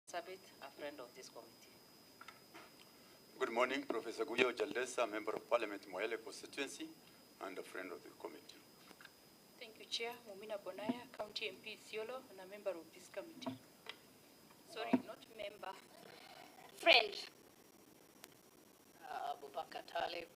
Sabit, a friend of this committee. Good morning, Professor Guyo Jaldesa, Member of Parliament, Moyale constituency, and a friend of the committee. Thank you, Chair. Mumina Bonaya, County MP Isiolo, and a member of this committee. Sorry, not member. Friend. Abubakar Talib,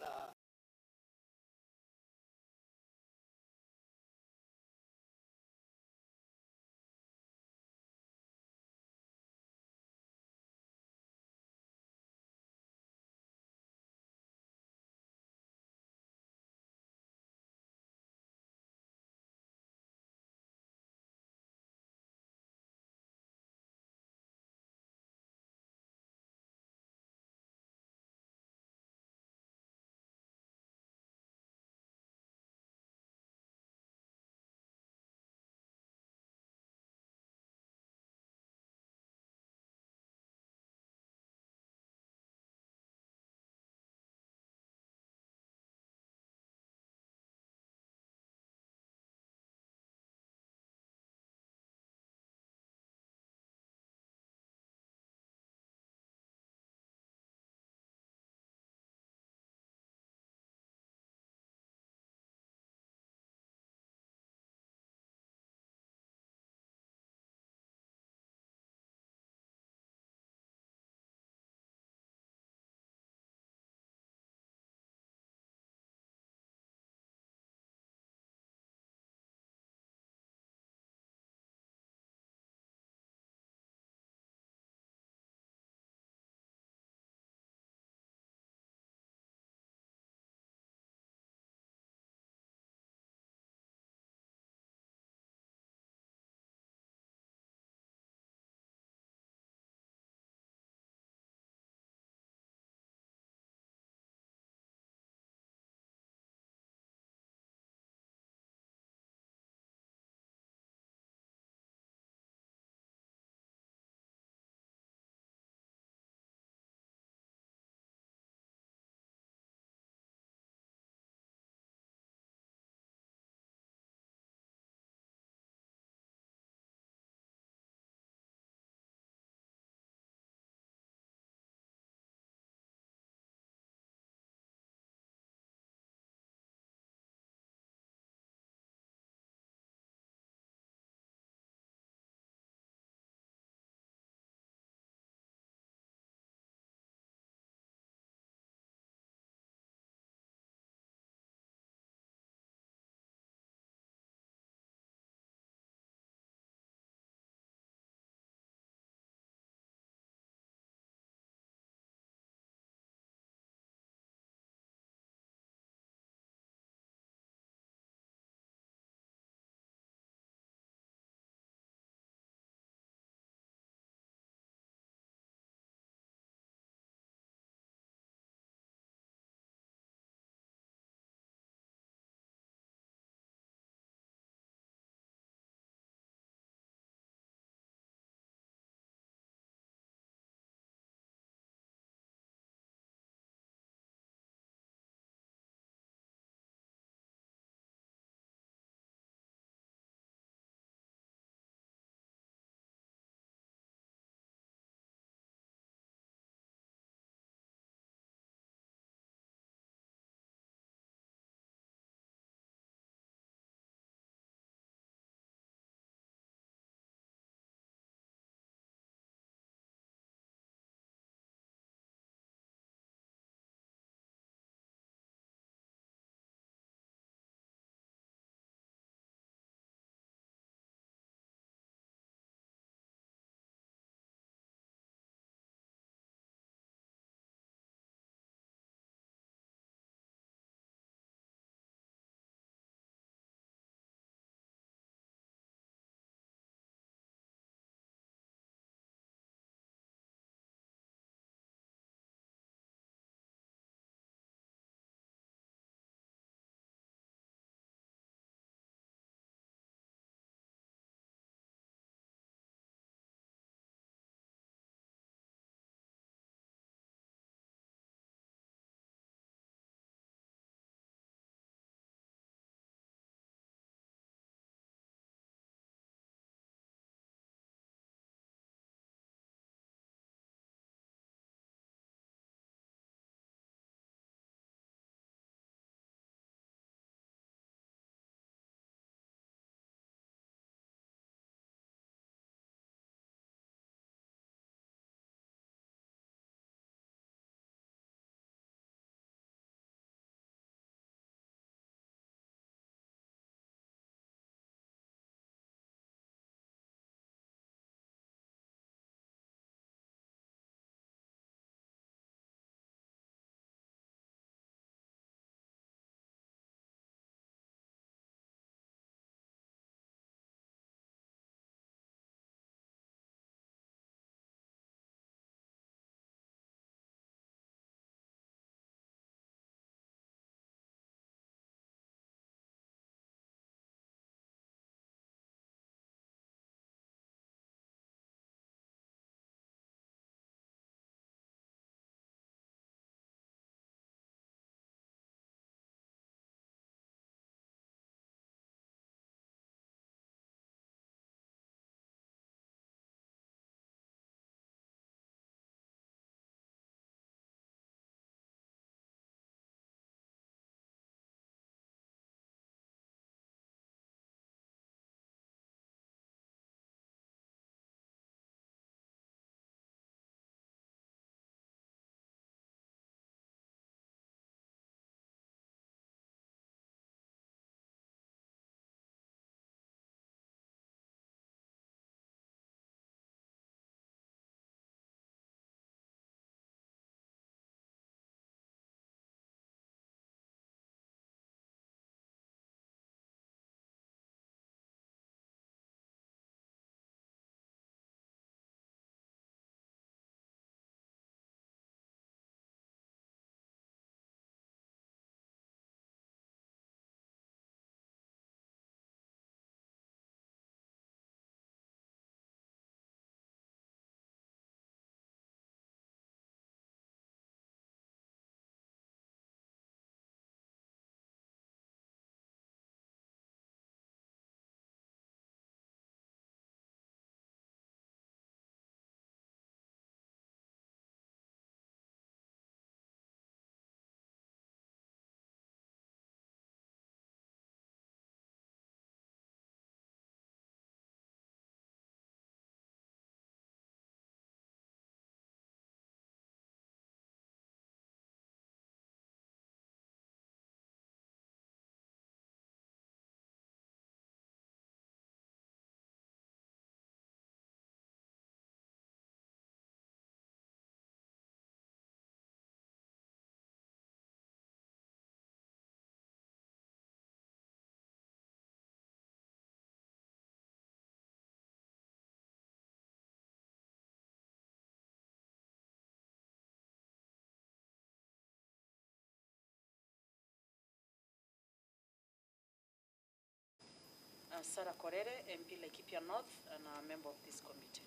Sarah Korere, MP Laikipia North, and a member of this committee.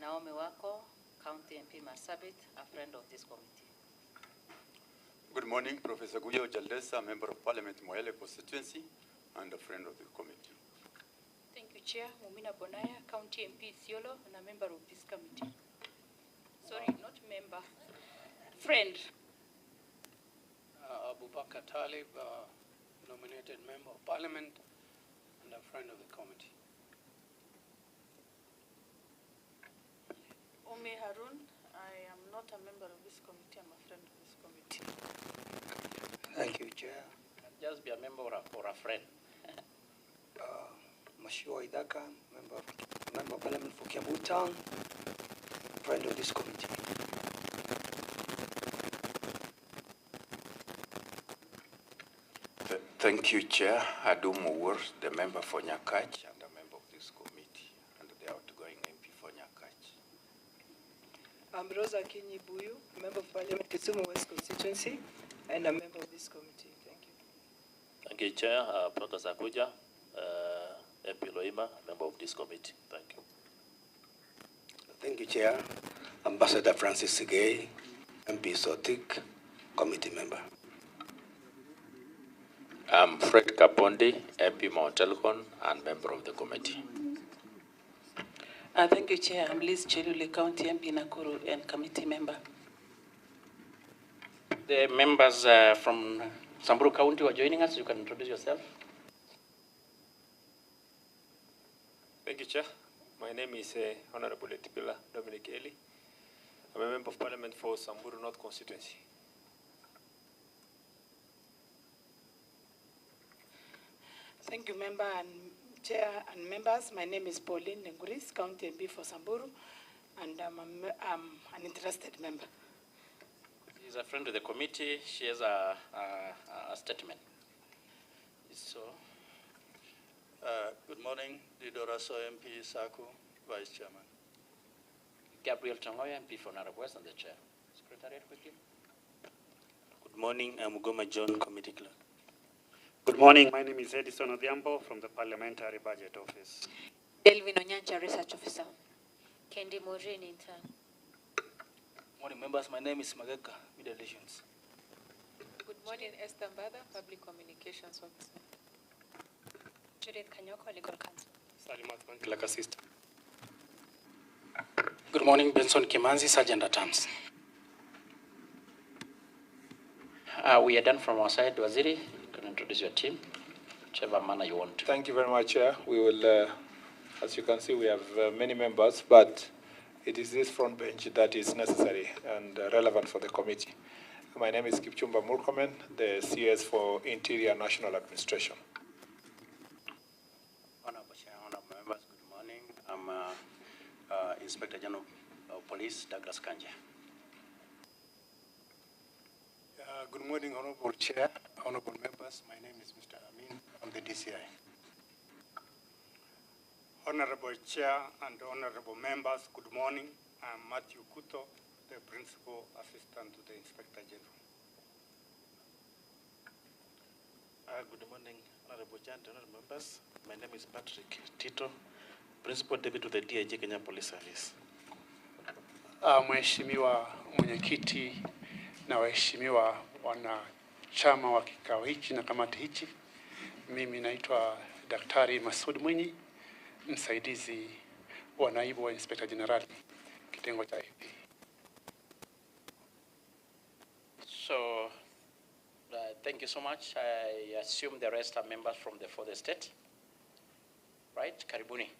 Naomi Wako, County MP Marsabit, a friend of this committee. Good morning, Professor Guyo Jaldesa, Member of Parliament, Moyale constituency, and a friend of the committee. Thank you, Chair. Mumina Bonaya, County MP Isiolo, and a member of this committee. Sorry, not member. Friend. Abubakar Talib, nominated Member of Parliament and a friend of the committee. Ome Harun, I am not a member of this committee, I'm a friend of this committee. Thank you, Chair. Just be a member or a friend. Mashua Idaka, Member of Parliament for Kiambu Town, friend of this committee. Thank you, Chair. Adum Uwur, the member for Nyakach and a member of this committee, and the outgoing MP for Nyakach. I'm Rosa Kinyi Buyu, member of Parliament, Kisumu West constituency, and a member of this committee. Thank you. Thank you, Chair. Professor Sakuja, MP Loima, member of this committee. Thank you. Thank you, Chair. Ambassador Francis Sigay, MP Sotik, committee member. I'm Fred Kapondi, MP Mount Elgon, and member of the committee. Thank you, Chair. I'm Liz Chelule, County MP Nakuru, and committee member. The members from Samburu County who are joining us, you can introduce yourself. Thank you, Chair. My name is Honorable Etipila Dominic Eli. I'm a member of Parliament for Samburu North constituency. Thank you, member and chair and members. My name is Pauline Nenguris, County MP for Samburu, and I'm an interested member. She's a friend of the committee. She has a statement. So, good morning, Didoraso MP Saku, Vice Chairman. Gabriel Tongoya, MP for Nairobi West, and the Chair. Secretariat, quickly. Good morning, I'm Goma John, Committee Clerk. Good morning, my name is Edison Odhiambo from the Parliamentary Budget Office. Delvin Onyancha, Research Officer. Kendi Morin, intern. Morning, members. My name is Mageka, Media Relations. Good morning, Esther Mbada, Public Communications Officer. Judith Kanyoko, Legal Counsel. Salimat Clerk Assistant. Good morning, Benson Kimanzi, Sergeant at Arms. We are done from our side. Waziri, you can introduce your team, whichever manner you want to. Thank you very much, Chair. We will, as you can see, we have many members, but it is this front bench that is necessary and relevant for the committee. My name is Kipchumba Murkomen, the CS for Interior National Administration. Honorable Chair, honorable members, good morning. I'm Inspector General of Police, Douglas Kanja. Good morning, Honorable Chair, honorable members. My name is Mr. Amin. I'm the DCI. Honorable Chair and honorable members, good morning. I'm Matthew Kuto, the Principal Assistant to the Inspector General. Good morning, honorable Chair and honorable members. My name is Patrick Tito, Principal Deputy to the DIG Kenya Police Service. Mheshimiwa Mwenyekiti na waheshimiwa wanachama wa kikao hichi na kamati hichi, mimi naitwa Daktari Masud Mwinyi, msaidizi wa naibu wa Inspector General kitengo cha AP. So, thank you so much. I assume the rest are members from the state, right? Karibuni.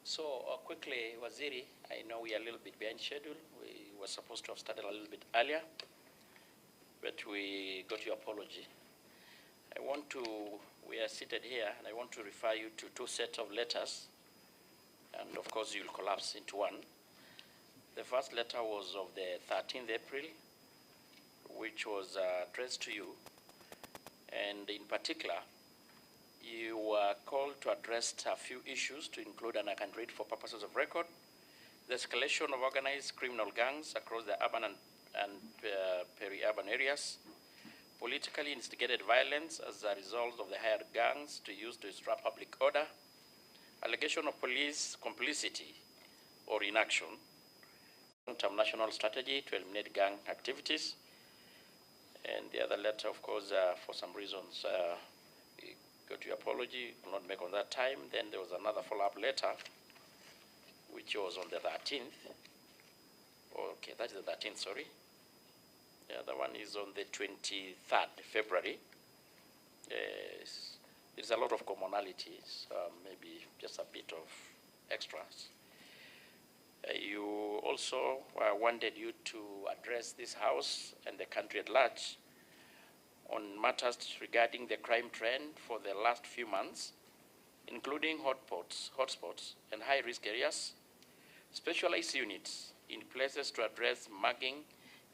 So quickly, Waziri, I know we are a little bit behind schedule. We were supposed to have started a little bit earlier, but we got your apology. We are seated here, and I want to refer you to two sets of letters, and of course you'll collapse into one. The first letter was of the 13th April, which was addressed to you, and in particular, you were called to address a few issues to include, and I can read for purposes of record, the escalation of organized criminal gangs across the urban and peri-urban areas, politically instigated violence as a result of the hired gangs to use to disrupt public order, allegation of police complicity or inaction, long-term national strategy to eliminate gang activities, and the other letter, of course, for some reasons, we got your apology, could not make on that time. Then there was another follow-up letter, which was on the 13th. Okay, that's the 13th, sorry. The other one is on the 23rd February. There's a lot of commonalities, maybe just a bit of extras. You also wanted you to address this House and the country at large on matters regarding the crime trend for the last few months, including hotspots and high-risk areas, specialized units in places to address mugging,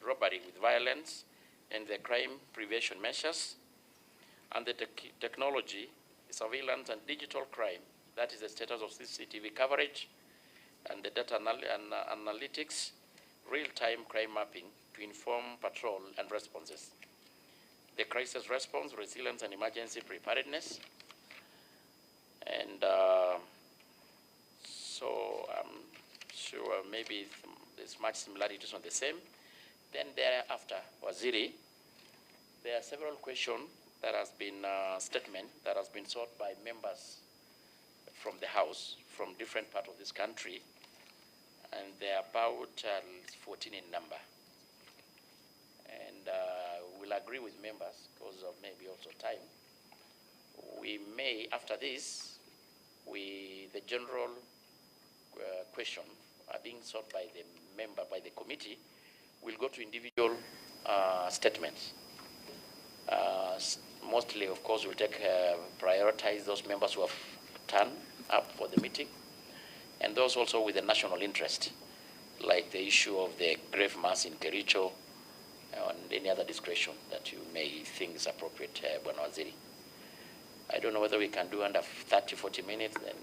robbery with violence, and the crime prevention measures, and the technology, surveillance, and digital crime. That is the status of CCTV coverage and the data analytics, real-time crime mapping to inform patrol and responses. The crisis response, resilience, and emergency preparedness. And so I'm sure maybe there's much similarities on the same. Then thereafter, Waziri, there are several questions that has been statement that has been sought by members from the House from different parts of this country, and they're about 14 in number. And we'll agree with members because of maybe also time. We may, after this, the general question are being sought by the member, by the committee, we'll go to individual statements. Mostly, of course, we'll prioritize those members who have turned up for the meeting, and those also with a national interest, like the issue of the grave mass in Kericho, and any other discretion that you may think is appropriate, Bwana Waziri. I don't know whether we can do under 30, 40 minutes. Then.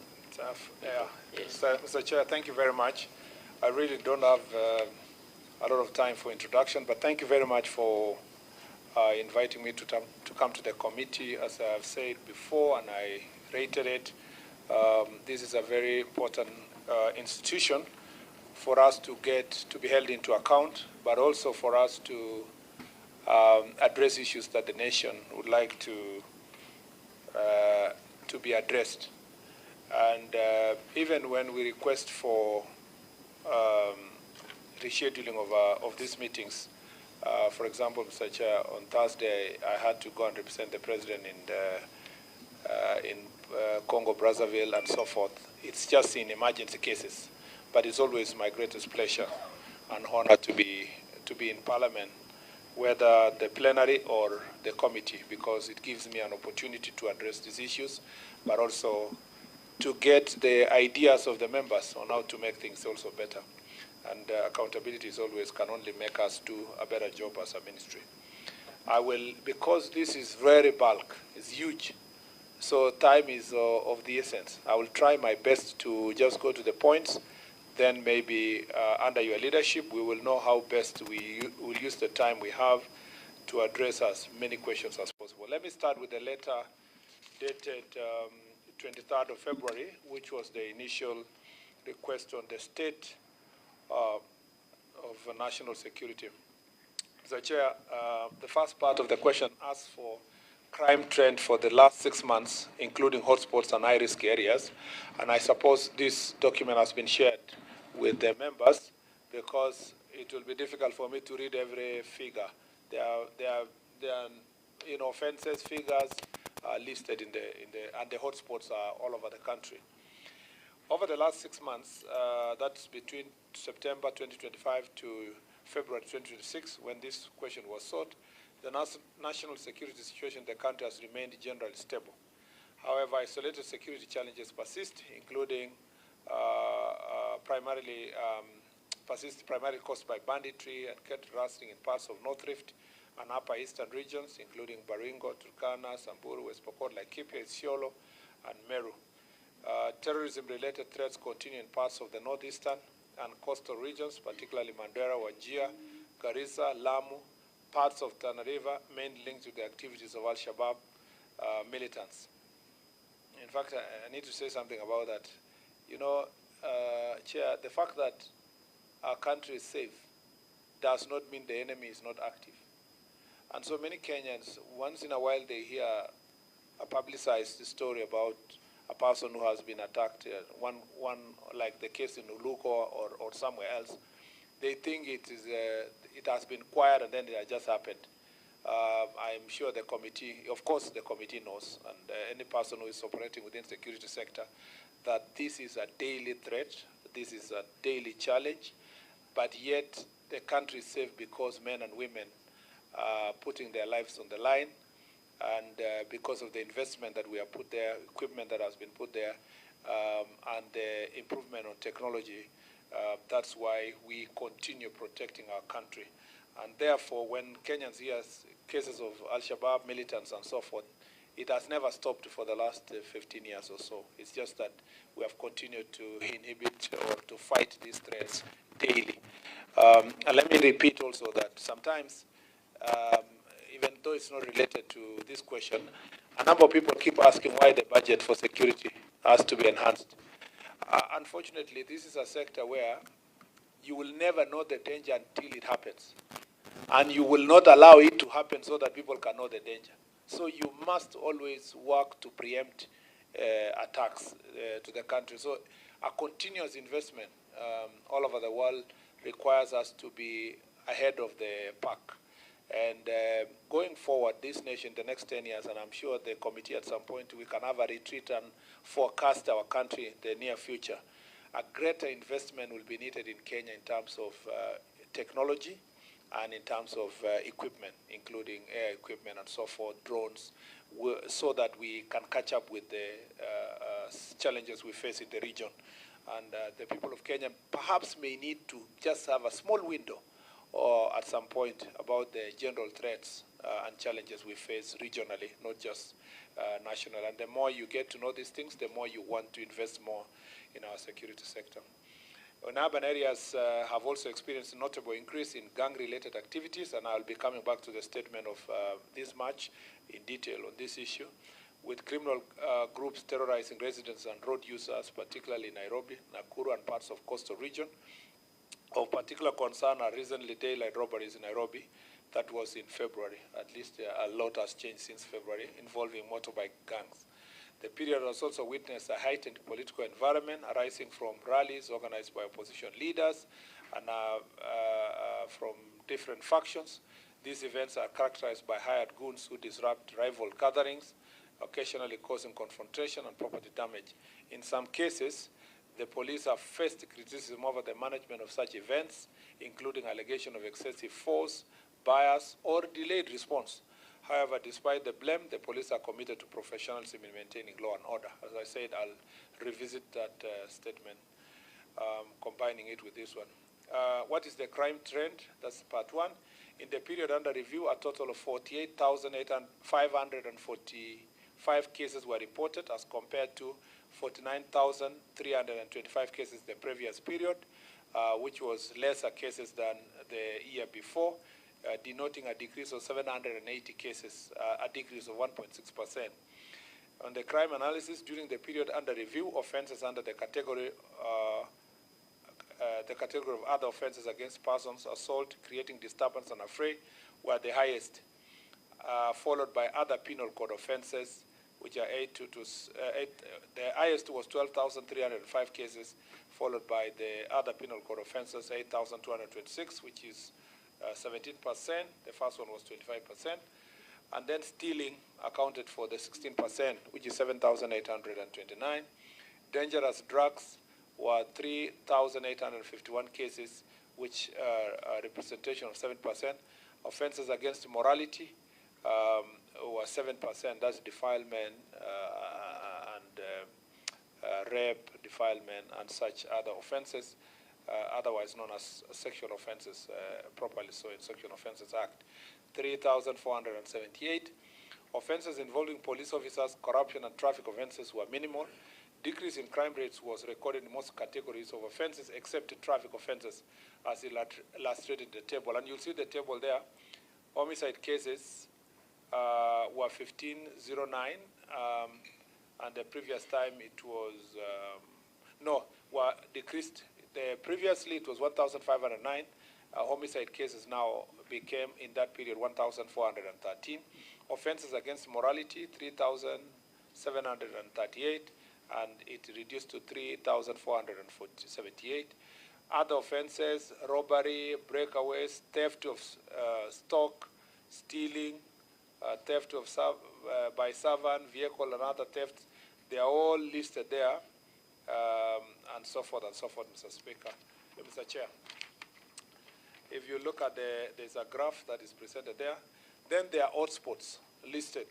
Yeah. Yes. Mr. Chair, thank you very much. I really don't have a lot of time for introduction, but thank you very much for inviting me to come to the committee. As I have said before, and I reiterate, this is a very important institution for us to be held into account, but also for us to address issues that the nation would like to be addressed. And even when we request for rescheduling of these meetings, for example, Mr. Chair, on Thursday, I had to go and represent the president in Congo, Brazzaville, and so forth. It's just in emergency cases, but it's always my greatest pleasure and honor to be in Parliament, whether the plenary or the committee, because it gives me an opportunity to address these issues, but also to get the ideas of the members on how to make things also better. And accountability can only make us do a better job as a ministry. I will, because this is very bulk, it's huge, so time is of the essence. I will try my best to just go to the points, then maybe under your leadership, we will know how best we will use the time we have to address as many questions as possible. Let me start with the letter dated 23rd of February, which was the initial request on the state of national security. Mr. Chair, the first part of the question asks for crime trend for the last 6 months, including hotspots and high-risk areas. And I suppose this document has been shared with the members because it will be difficult for me to read every figure. There are offenses figures are listed and the hotspots are all over the country. Over the last 6 months, that's between September 2025 to February 2026, when this question was sought, the national security situation in the country has remained generally stable. However, isolated security challenges persist, including primarily caused by banditry and cattle rustling in parts of North Rift and Upper Eastern regions, including Baringo, Turkana, Samburu, West Pokot, Laikipia, Isiolo, and Meru. Terrorism-related threats continue in parts of the northeastern and coastal regions, particularly Mandera, Wajir, Garissa, Lamu, parts of Tana River, mainly linked to the activities of Al-Shabaab militants. In fact, I need to say something about that. You know, Chair, the fact that our country is safe does not mean the enemy is not active. And so many Kenyans, once in a while they hear a publicized story about a person who has been attacked, one like the case in Uluko or somewhere else, they think it has been quiet and then it has just happened. I'm sure the committee, of course the committee knows, and any person who is operating within the security sector, that this is a daily threat, this is a daily challenge, but yet the country is safe because men and women are putting their lives on the line, and because of the investment that we have put there, equipment that has been put there, and the improvement on technology, that's why we continue protecting our country. And therefore, when Kenyans hear cases of Al-Shabaab militants and so forth, it has never stopped for the last 15 years or so. It's just that we have continued to inhibit or to fight these threats daily. And let me repeat also that sometimes, even though it's not related to this question, a number of people keep asking why the budget for security has to be enhanced. Unfortunately, this is a sector where you will never know the danger until it happens. And you will not allow it to happen so that people can know the danger. So you must always work to preempt attacks to the country. So a continuous investment all over the world requires us to be ahead of the pack. And going forward, this nation, the next 10 years, and I'm sure the committee at some point, we can have a retreat and forecast our country in the near future. A greater investment will be needed in Kenya in terms of technology and in terms of equipment, including air equipment and so forth, drones, so that we can catch up with the challenges we face in the region. And the people of Kenya perhaps may need to just have a small window or at some point about the general threats and challenges we face regionally, not just national. And the more you get to know these things, the more you want to invest more in our security sector. In urban areas have also experienced a notable increase in gang-related activities, and I'll be coming back to the statement of this March in detail on this issue, with criminal groups terrorizing residents and road users, particularly in Nairobi, Nakuru, and parts of coastal region. Of particular concern are recently daylight robberies in Nairobi. That was in February. At least a lot has changed since February, involving motorbike gangs. The period has also witnessed a heightened political environment arising from rallies organized by opposition leaders and from different factions. These events are characterized by hired goons who disrupt rival gatherings, occasionally causing confrontation and property damage. In some cases, the police have faced criticism over the management of such events, including allegation of excessive force, bias, or delayed response. However, despite the blame, the police are committed to professionalism in maintaining law and order. As I said, I'll revisit that statement, combining it with this one. What is the crime trend? That's part one. In the period under review, a total of 48,545 cases were reported as compared to 49,325 cases the previous period, which was lesser cases than the year before, denoting a decrease of 780 cases, a decrease of 1.6%. On the crime analysis, during the period under review, offenses under the category of other offenses against persons, assault, creating disturbance and affray, were the highest, followed by other penal code offenses, which are the highest was 12,305 cases, followed by the other penal code offenses, 8,226, which is 17%. The first one was 25%. And then stealing accounted for the 16%, which is 7,829. Dangerous drugs were 3,851 cases, which are a representation of 7%. Offenses against morality were 7%. That's defilement and rape, defilement, and such other offenses, otherwise known as sexual offenses, properly so in Sexual Offences Act. 3,478. Offenses involving police officers, corruption, and traffic offenses were minimal. Decrease in crime rates was recorded in most categories of offenses except traffic offenses, as illustrated in the table. And you'll see the table there. Homicide cases were 1509, and the previous time it was, were decreased. Previously it was 1,509. Homicide cases now became, in that period, 1,413. Offenses against morality, 3,738, and it reduced to 3,478. Other offenses, robbery, breakaways, theft of stock, stealing, theft of by servant, vehicle, and other thefts, they are all listed there, and so forth, Mr. Speaker. Mr. Chair. If you look at there's a graph that is presented there. Then there are hotspots listed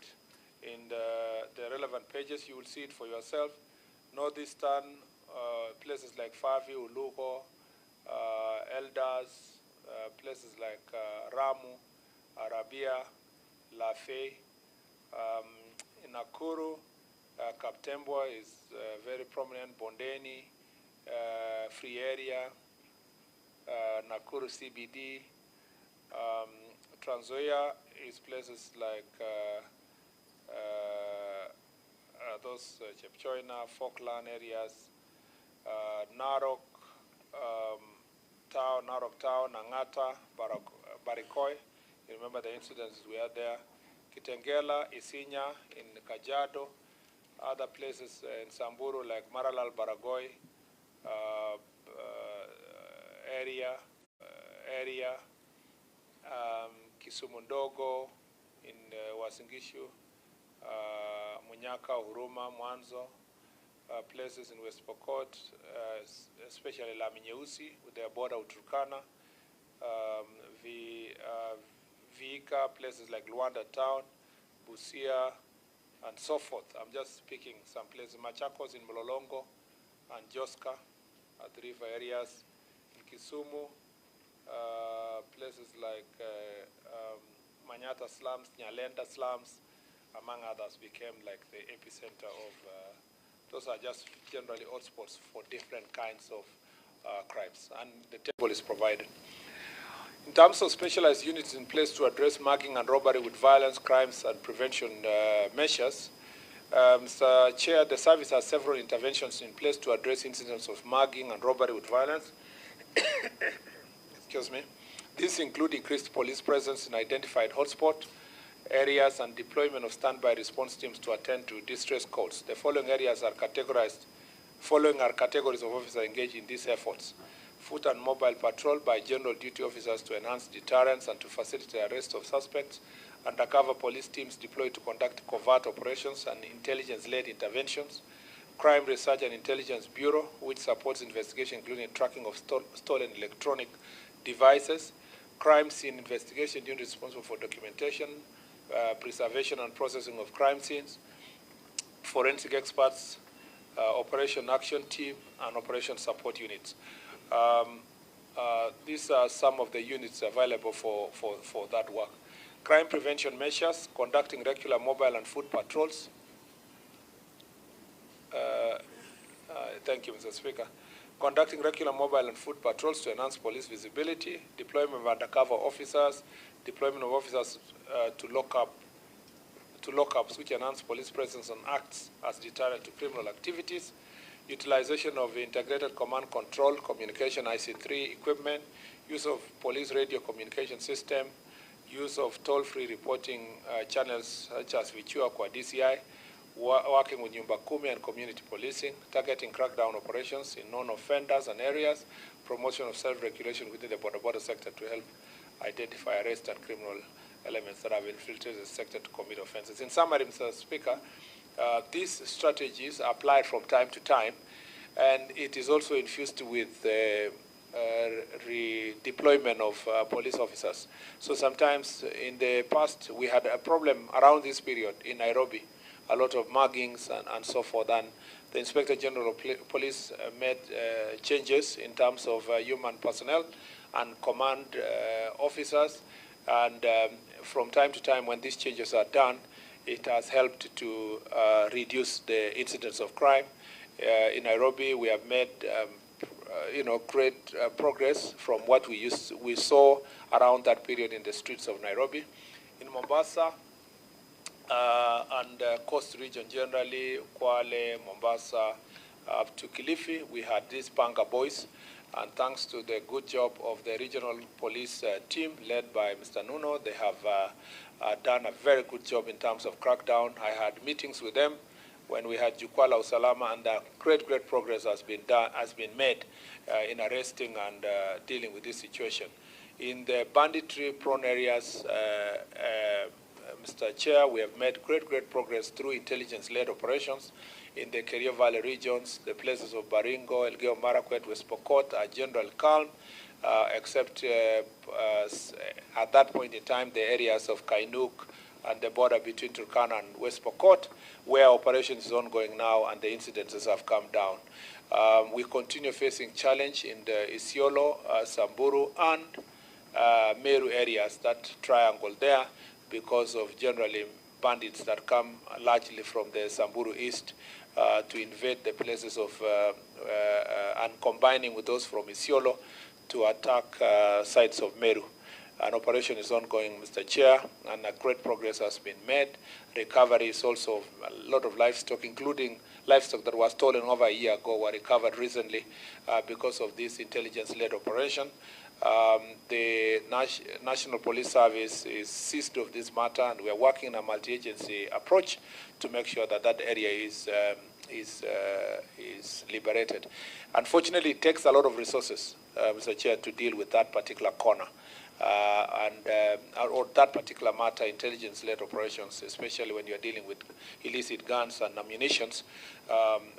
in the relevant pages. You will see it for yourself. Northeastern, places like Favi, Ulugo, Elders, places like Ramu, Arabia, Lafay. In Nakuru, Kaptembwa is very prominent, Bondeni, Free Area, Nakuru CBD. Trans Nzoia is places like those Chepchoina, Falkland areas, Narok Town, Angata, Barikoi. You remember the incidents we had there. Kitengela, Isinya, in Kajiado, other places in Samburu like Maralal, Baragoi area, Kisumu Ndogo in Wasingishu, Munyaka, Huruma, Mwanzo, places in West Pokot, especially Lami Nyeusi with their border with Turkana, Viika, places like Luanda Town, Busia, and so forth. I'm just picking some places. Machakos in Mlolongo and Joska at the river areas. In Kisumu, places like Manyata slums, Nyalenda slums, among others, became like the epicenter of, those are just generally hotspots for different kinds of crimes, and the table is provided. In terms of specialized units in place to address mugging and robbery with violence, crimes, and prevention measures, Mr. Chair, the service has several interventions in place to address incidents of mugging and robbery with violence. Excuse me. These include increased police presence in identified hotspot areas and deployment of standby response teams to attend to distress calls. The following areas are categorized. Following are categories of officers engaged in these efforts: foot and mobile patrol by general duty officers to enhance deterrence and to facilitate arrest of suspects; undercover police teams deployed to conduct covert operations and intelligence-led interventions; Crime Research and Intelligence Bureau, which supports investigation including tracking of stolen electronic devices; crime scene investigation unit responsible for documentation, preservation and processing of crime scenes; forensic experts, operation action team, and operation support units. These are some of the units available for that work. Crime prevention measures, conducting regular mobile and foot patrols. Thank you, Mr. Speaker. Conducting regular mobile and foot patrols to enhance police visibility, deployment of undercover officers, deployment of officers to lockups which enhance police presence and acts as deterrent to criminal activities, utilization of integrated command control, communication IC3 equipment, use of police radio communication system, use of toll-free reporting channels such as Vichua kwa DCI, working with Nyumba Kumi and community policing, targeting crackdown operations in known offenders and areas, promotion of self-regulation within the border sector to help identify, arrest, and criminal elements that have infiltrated the sector to commit offenses. In summary, Mr. Speaker, these strategies are applied from time to time, and it is also infused with redeployment of police officers. So sometimes in the past, we had a problem around this period in Nairobi, a lot of muggings and so forth, and the Inspector General of Police made changes in terms of human personnel and command officers, and from time to time when these changes are done, it has helped to reduce the incidence of crime. In Nairobi, we have made great progress from what we saw around that period in the streets of Nairobi. In Mombasa and coast region generally, Kwale, Mombasa, up to Kilifi, we had these Panga boys, and thanks to the good job of the regional police team led by Mr. Nuno, they have done a very good job in terms of crackdown. I had meetings with them when we had Jukwala Usalama, and great progress has been made in arresting and dealing with this situation. In the banditry-prone areas, Mr. Chair, we have made great progress through intelligence-led operations in the Kerio Valley regions. The places of Baringo, Elgeyo Marakwet, West Pokot are general calm, except at that point in time, the areas of Kainuk and the border between Turkana and West Pokot, where operations is ongoing now and the incidences have come down. We continue facing challenge in the Isiolo, Samburu, and Meru areas, that triangle there, because of generally bandits that come largely from the Samburu East to invade the places of, and combining with those from Isiolo to attack sites of Meru. An operation is ongoing, Mr. Chair, and a great progress has been made. Recovery is also a lot of livestock, including livestock that was stolen over a year ago, were recovered recently because of this intelligence-led operation. The National Police Service is seized of this matter, and we are working in a multi-agency approach to make sure that that area is liberated. Unfortunately, it takes a lot of resources, Mr. Chair, to deal with that particular corner. Or that particular matter, intelligence-led operations, especially when you're dealing with illicit guns and ammunitions,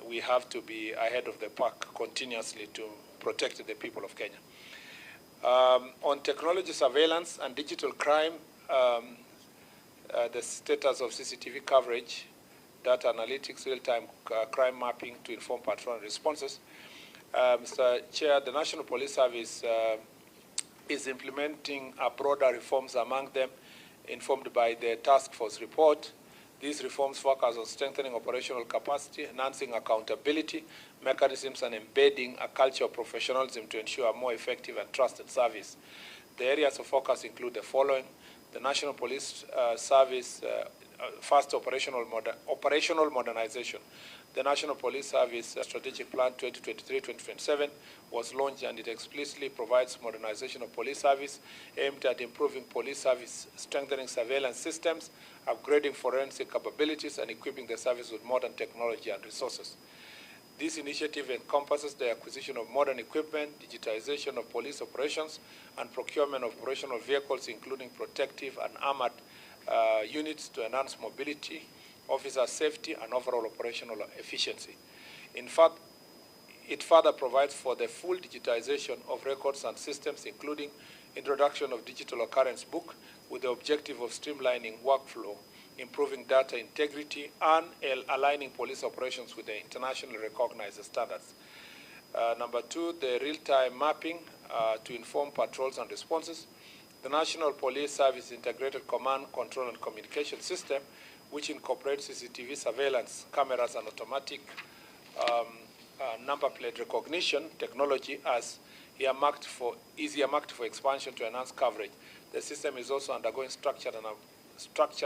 we have to be ahead of the pack continuously to protect the people of Kenya. On technology surveillance and digital crime, the status of CCTV coverage, data analytics, real-time crime mapping to inform patrol responses. Mr. Chair, the National Police Service is implementing broader reforms, among them informed by the task force report. These reforms focus on strengthening operational capacity, enhancing accountability mechanisms, and embedding a culture of professionalism to ensure a more effective and trusted service. The areas of focus include the following: the National Police Service, first, operational modernization. The National Police Service Strategic Plan 2023-2027 was launched, and it explicitly provides modernization of police service aimed at improving police service, strengthening surveillance systems, upgrading forensic capabilities, and equipping the service with modern technology and resources. This initiative encompasses the acquisition of modern equipment, digitization of police operations, and procurement of operational vehicles, including protective and armored units to enhance mobility, officer safety, and overall operational efficiency. In fact, it further provides for the full digitization of records and systems, including introduction of digital occurrence book with the objective of streamlining workflow, improving data integrity, and aligning police operations with the internationally recognized standards. Number two, the real-time mapping to inform patrols and responses. The National Police Service Integrated Command, Control, and Communication System, which incorporates CCTV surveillance, cameras, and automatic number plate recognition technology, is earmarked for expansion to enhance coverage. The system is also undergoing structured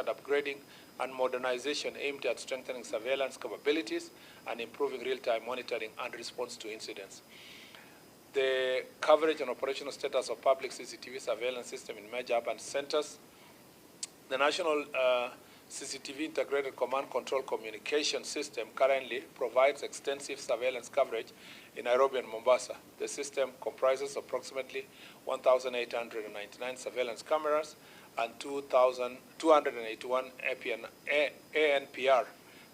upgrading and modernization aimed at strengthening surveillance capabilities and improving real-time monitoring and response to incidents. The coverage and operational status of public CCTV surveillance system in major urban centers. The National CCTV Integrated Command Control Communication System currently provides extensive surveillance coverage in Nairobi and Mombasa. The system comprises approximately 1,899 surveillance cameras and 281 ANPR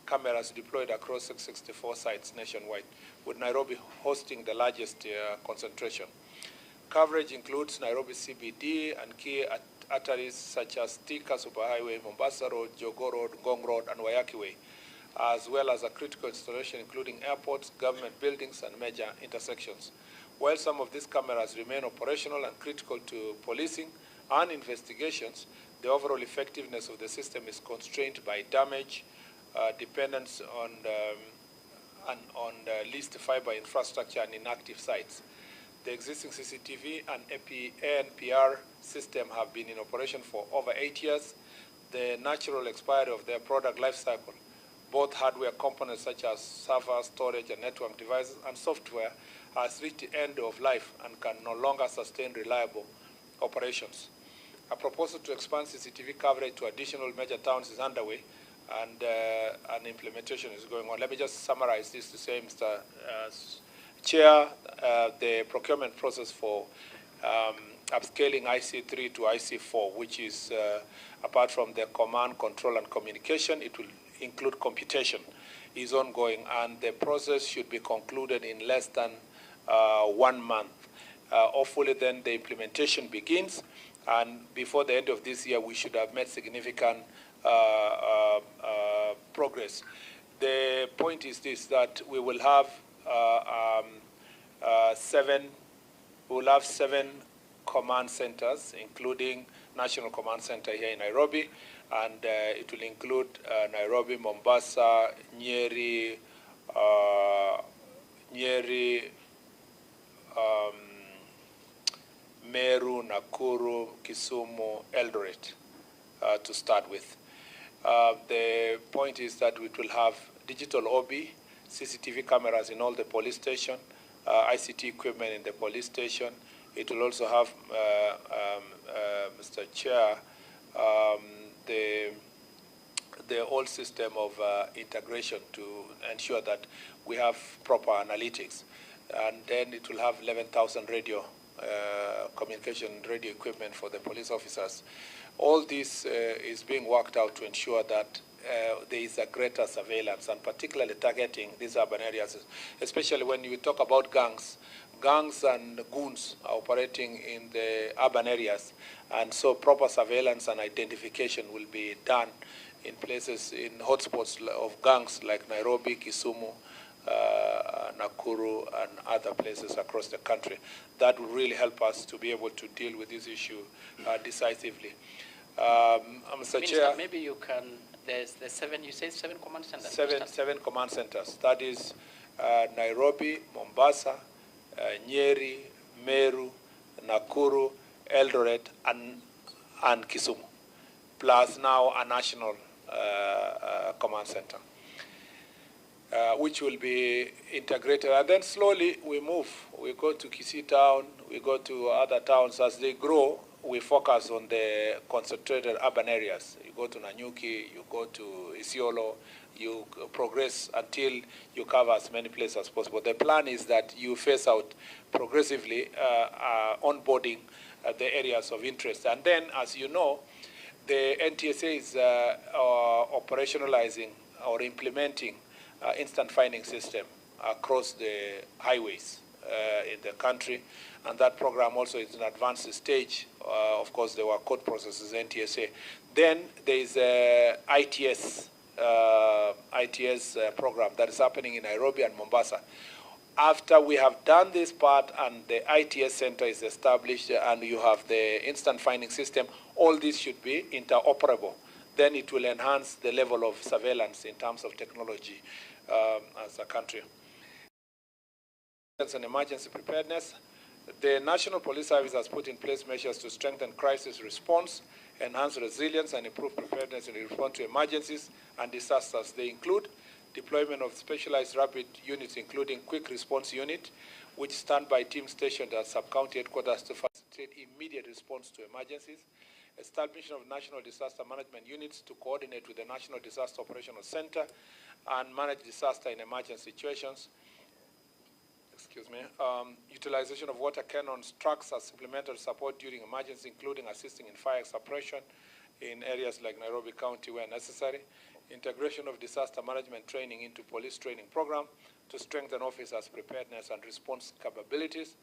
cameras deployed across 664 sites nationwide, with Nairobi hosting the largest concentration. Coverage includes Nairobi CBD and key arteries such as Thika Superhighway, Mombasa Road, Jogoo Road, Ngong Road, and Wayaki Way, as well as a critical installation including airports, government buildings, and major intersections. While some of these cameras remain operational and critical to policing and investigations, the overall effectiveness of the system is constrained by damage, dependence on and on leased fiber infrastructure and inactive sites. The existing CCTV and ANPR system have been in operation for over 8 years. The natural expiry of their product life cycle, both hardware components such as server, storage, and network devices, and software, has reached the end of life and can no longer sustain reliable operations. A proposal to expand CCTV coverage to additional major towns is underway, and an implementation is going on. Let me just summarize this to say, Mr. Chair, the procurement process for upscaling IC3 to IC4, which is, apart from the command, control, and communication, it will include computation, is ongoing, and the process should be concluded in less than 1 month. Hopefully then the implementation begins, and before the end of this year, we should have made significant progress. The point is this, that we will have seven command centers, including National Command Center here in Nairobi, and it will include Nairobi, Mombasa, Nyeri, Meru, Nakuru, Kisumu, Eldoret, to start with. The point is that we will have digital OB, CCTV cameras in all the police stations, ICT equipment in the police station. It will also have, Mr. Chair, the whole system of integration to ensure that we have proper analytics. And then it will have 11,000 radio communication radio equipment for the police officers. All this is being worked out to ensure that there is a greater surveillance, and particularly targeting these urban areas, especially when you talk about gangs. Gangs and goons are operating in the urban areas, and so proper surveillance and identification will be done in places, in hotspots of gangs like Nairobi, Kisumu, Nakuru, and other places across the country. That will really help us to be able to deal with this issue decisively. Mr. Chair, maybe you can, there's the seven, you say 7 command centers? Seven command centers. That is Nairobi, Mombasa, Nyeri, Meru, Nakuru, Eldoret, and Kisumu, plus now a national command center, which will be integrated. And then slowly we move. We go to Kisii town, we go to other towns. As they grow, we focus on the concentrated urban areas. You go to Nanyuki, you go to Isiolo, you progress until you cover as many places as possible. The plan is that you phase out progressively onboarding the areas of interest. And then, as you know, the NTSA is operationalizing or implementing instant finding system across the highways in the country, and that program also is in advanced stage. Of course, there were court processes, NTSA. Then there is a ITS program that is happening in Nairobi and Mombasa. After we have done this part and the ITS center is established and you have the instant finding system, all this should be interoperable. Then it will enhance the level of surveillance in terms of technology as a country. And emergency preparedness. The National Police Service has put in place measures to strengthen crisis response, enhance resilience, and improve preparedness in response to emergencies and disasters. They include deployment of specialized rapid units, including quick response unit, which standby team stationed at sub-county headquarters to facilitate immediate response to emergencies, establishment of national disaster management units to coordinate with the National Disaster Operational Center and manage disaster in emergency situations. Utilization of water cannons, trucks as supplementary support during emergency, including assisting in fire suppression in areas like Nairobi County where necessary. Integration of disaster management training into police training program to strengthen officers' preparedness and response capabilities.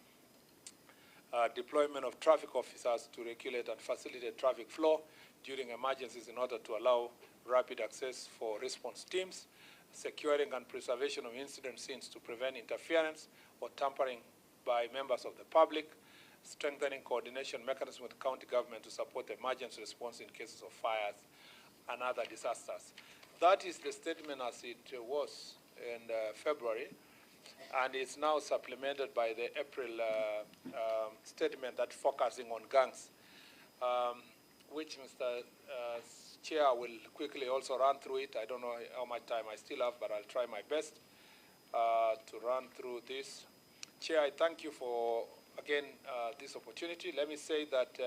Deployment of traffic officers to regulate and facilitate traffic flow during emergencies in order to allow rapid access for response teams. Securing and preservation of incident scenes to prevent interference or tampering by members of the public. Strengthening coordination mechanisms with county government to support emergency response in cases of fires and other disasters. That is the statement as it was in February, and it's now supplemented by the April statement that focusing on gangs, which Mr. Chair will quickly also run through it. I don't know how much time I still have, but I'll try my best to run through this. Chair, I thank you for, again, this opportunity. Let me say that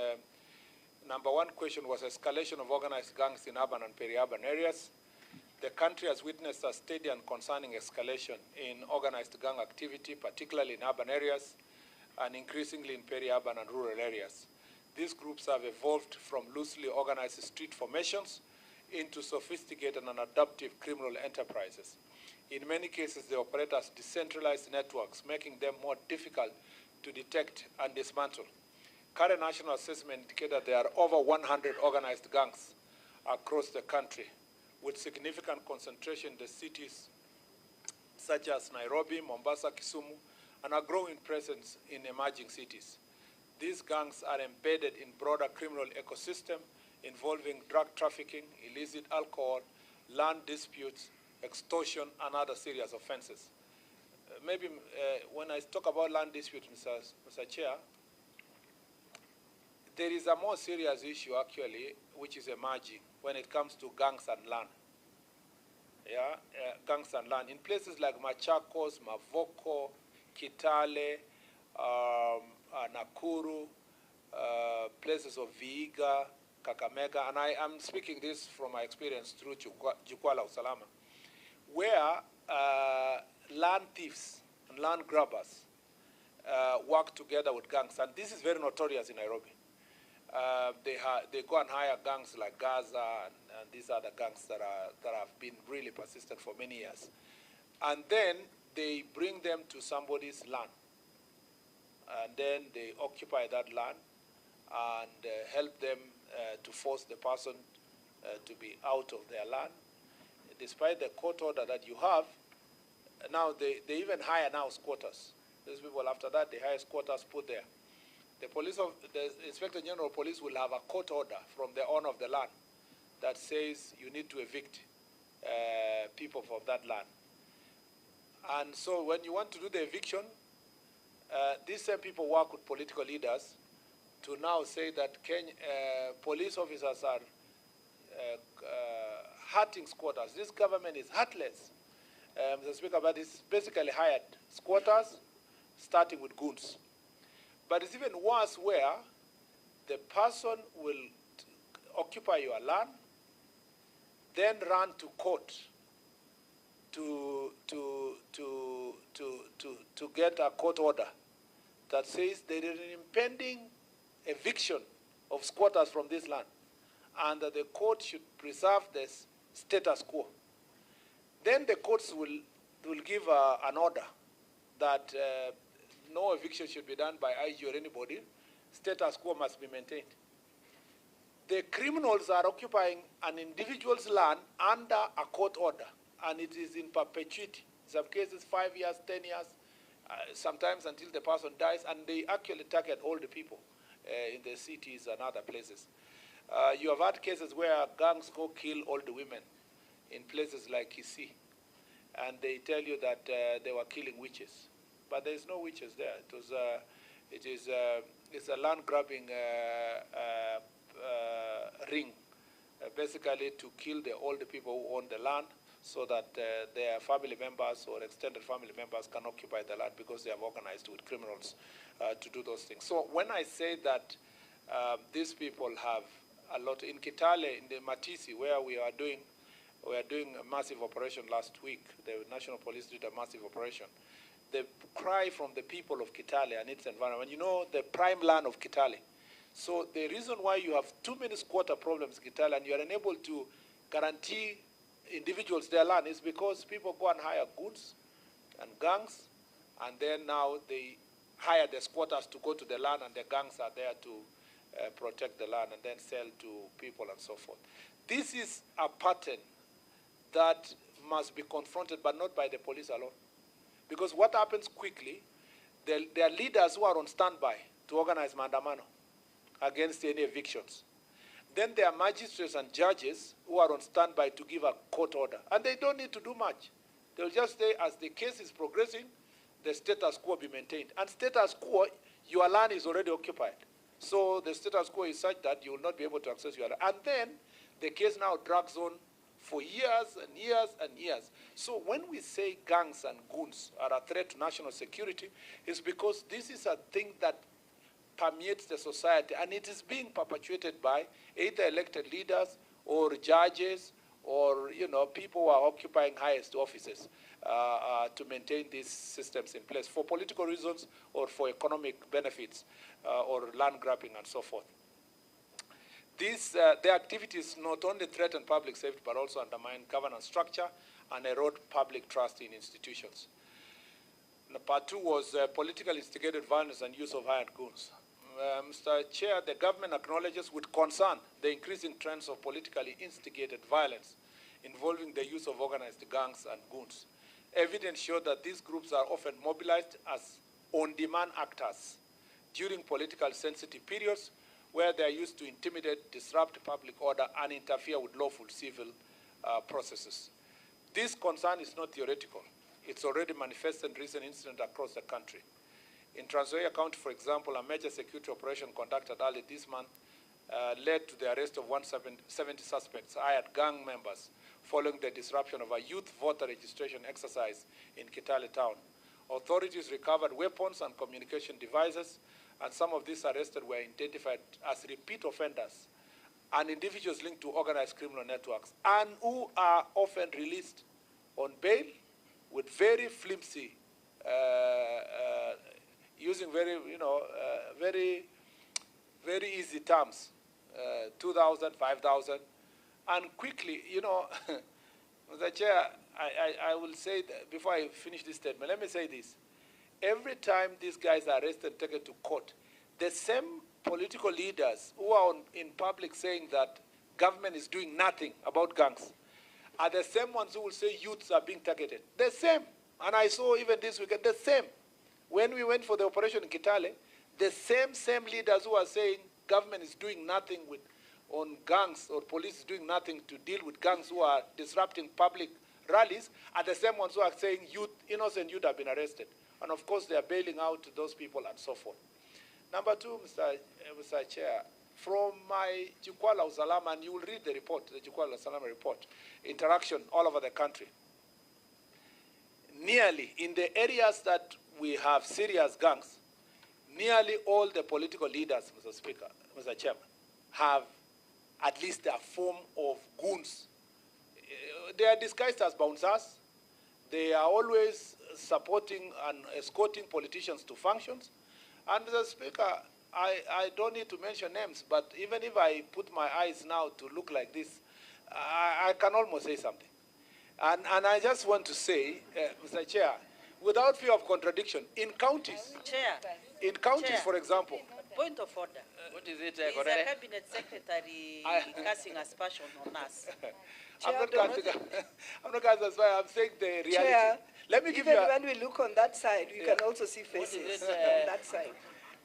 number one question was escalation of organized gangs in urban and peri-urban areas. The country has witnessed a steady and concerning escalation in organized gang activity, particularly in urban areas, and increasingly in peri-urban and rural areas. These groups have evolved from loosely organized street formations into sophisticated and adaptive criminal enterprises. In many cases, they operate as decentralized networks, making them more difficult to detect and dismantle. Current national assessment indicates that there are over 100 organized gangs across the country, with significant concentration in the cities such as Nairobi, Mombasa, Kisumu, and a growing presence in emerging cities. These gangs are embedded in broader criminal ecosystem involving drug trafficking, illicit alcohol, land disputes, extortion, and other serious offenses. Maybe when I talk about land disputes, Mr. Chair, there is a more serious issue actually, which is emerging when it comes to gangs and land. Yeah, gangs and land. In places like Machakos, Mavoko, Kitale, Nakuru, places of Vihiga, Kakamega, and I am speaking this from my experience through Jukwaa la Usalama, where land thieves and land grabbers work together with gangs, and this is very notorious in Nairobi. They go and hire gangs like Gaza and these other gangs that have been really persistent for many years. And then they bring them to somebody's land. And then they occupy that land and help them to force the person to be out of their land. Despite the court order that you have, now they even hire now squatters. These people, after that, they hire squatters put there. The Inspector General of Police will have a court order from the owner of the land that says you need to evict people from that land. And so when you want to do the eviction, these same people work with political leaders to now say that police officers are hurting squatters. This government is heartless. Mr. Speaker, but it's basically hired squatters, starting with goons. But it's even worse where the person will occupy your land, then run to court to get a court order that says there is an impending eviction of squatters from this land, and that the court should preserve the status quo. Then the courts will give an order that no eviction should be done by IG or anybody. Status quo must be maintained. The criminals are occupying an individual's land under a court order, and it is in perpetuity. In some cases, 5 years, 10 years, sometimes until the person dies, and they actually target all the people in the cities and other places. You have had cases where gangs go kill all the women in places like Kisii, and they tell you that they were killing witches. But there is no witches there. It's a land grabbing ring, basically to kill the older people who own the land, so that their family members or extended family members can occupy the land because they have organized with criminals to do those things. So when I say that these people have a lot in Kitale, in the Matisi, where we are doing a massive operation last week, the National Police did a massive operation. The cry from the people of Kitale and its environment, you know, the prime land of Kitale. So the reason why you have too many squatter problems in Kitale and you are unable to guarantee individuals their land is because people go and hire goods and gangs, and then now they hire the squatters to go to the land, and the gangs are there to protect the land and then sell to people and so forth. This is a pattern that must be confronted, but not by the police alone. Because what happens quickly, there are leaders who are on standby to organize mandamano against any evictions. Then there are magistrates and judges who are on standby to give a court order. And they don't need to do much. They'll just say, as the case is progressing, the status quo be maintained. And status quo, your land is already occupied. So the status quo is such that you will not be able to access your land. And then the case now drags on for years and years and years. So when we say gangs and goons are a threat to national security, it's because this is a thing that permeates the society, and it is being perpetuated by either elected leaders or judges or, you know, people who are occupying highest offices to maintain these systems in place for political reasons or for economic benefits or land grabbing and so forth. Their activities not only threaten public safety but also undermine governance structure and erode public trust in institutions. Part two was political instigated violence and use of hired goons. Mr. Chair, the government acknowledges with concern the increasing trends of politically instigated violence involving the use of organized gangs and goons. Evidence showed that these groups are often mobilized as on-demand actors during political sensitive periods where they are used to intimidate, disrupt public order, and interfere with lawful civil processes. This concern is not theoretical. It's already manifested in recent incidents across the country. In Trans Nzoia County, for example, a major security operation conducted early this month led to the arrest of 170 suspects, hired gang members, following the disruption of a youth voter registration exercise in Kitale town. Authorities recovered weapons and communication devices, and some of these arrested were identified as repeat offenders and individuals linked to organized criminal networks, and who are often released on bail with very flimsy, using very, very easy terms, 2,000, 5,000, and quickly, Mr. Chair, I will say, that before I finish this statement, let me say this. Every time these guys are arrested and taken to court, the same political leaders who are in public saying that government is doing nothing about gangs are the same ones who will say youths are being targeted. The same. And I saw even this weekend, the same. When we went for the operation in Kitale, the same leaders who are saying government is doing nothing on gangs, or police is doing nothing to deal with gangs who are disrupting public rallies, are the same ones who are saying innocent youth have been arrested. And of course, they are bailing out those people and so forth. Number two, Mr. Chair, from my Jukwaa la Usalama, and you will read the report, the Jukwaa la Usalama report, interaction all over the country. Nearly, in the areas that we have serious gangs, nearly all the political leaders, Mr. Speaker, Mr. Chairman, have at least a form of goons. They are disguised as bouncers. They are always supporting and escorting politicians to functions. And Mr. Speaker, I don't need to mention names, but even if I put my eyes now to look like this, I can almost say something. And I just want to say, Mr. Chair, without fear of contradiction, in counties, for example. Point of order. What is it? Is a cabinet secretary casting aspersion on us? Chair, I'm not casting aspersion. I'm saying the reality. Chair, let me give even you when we look on that side, we can also see faces on that side.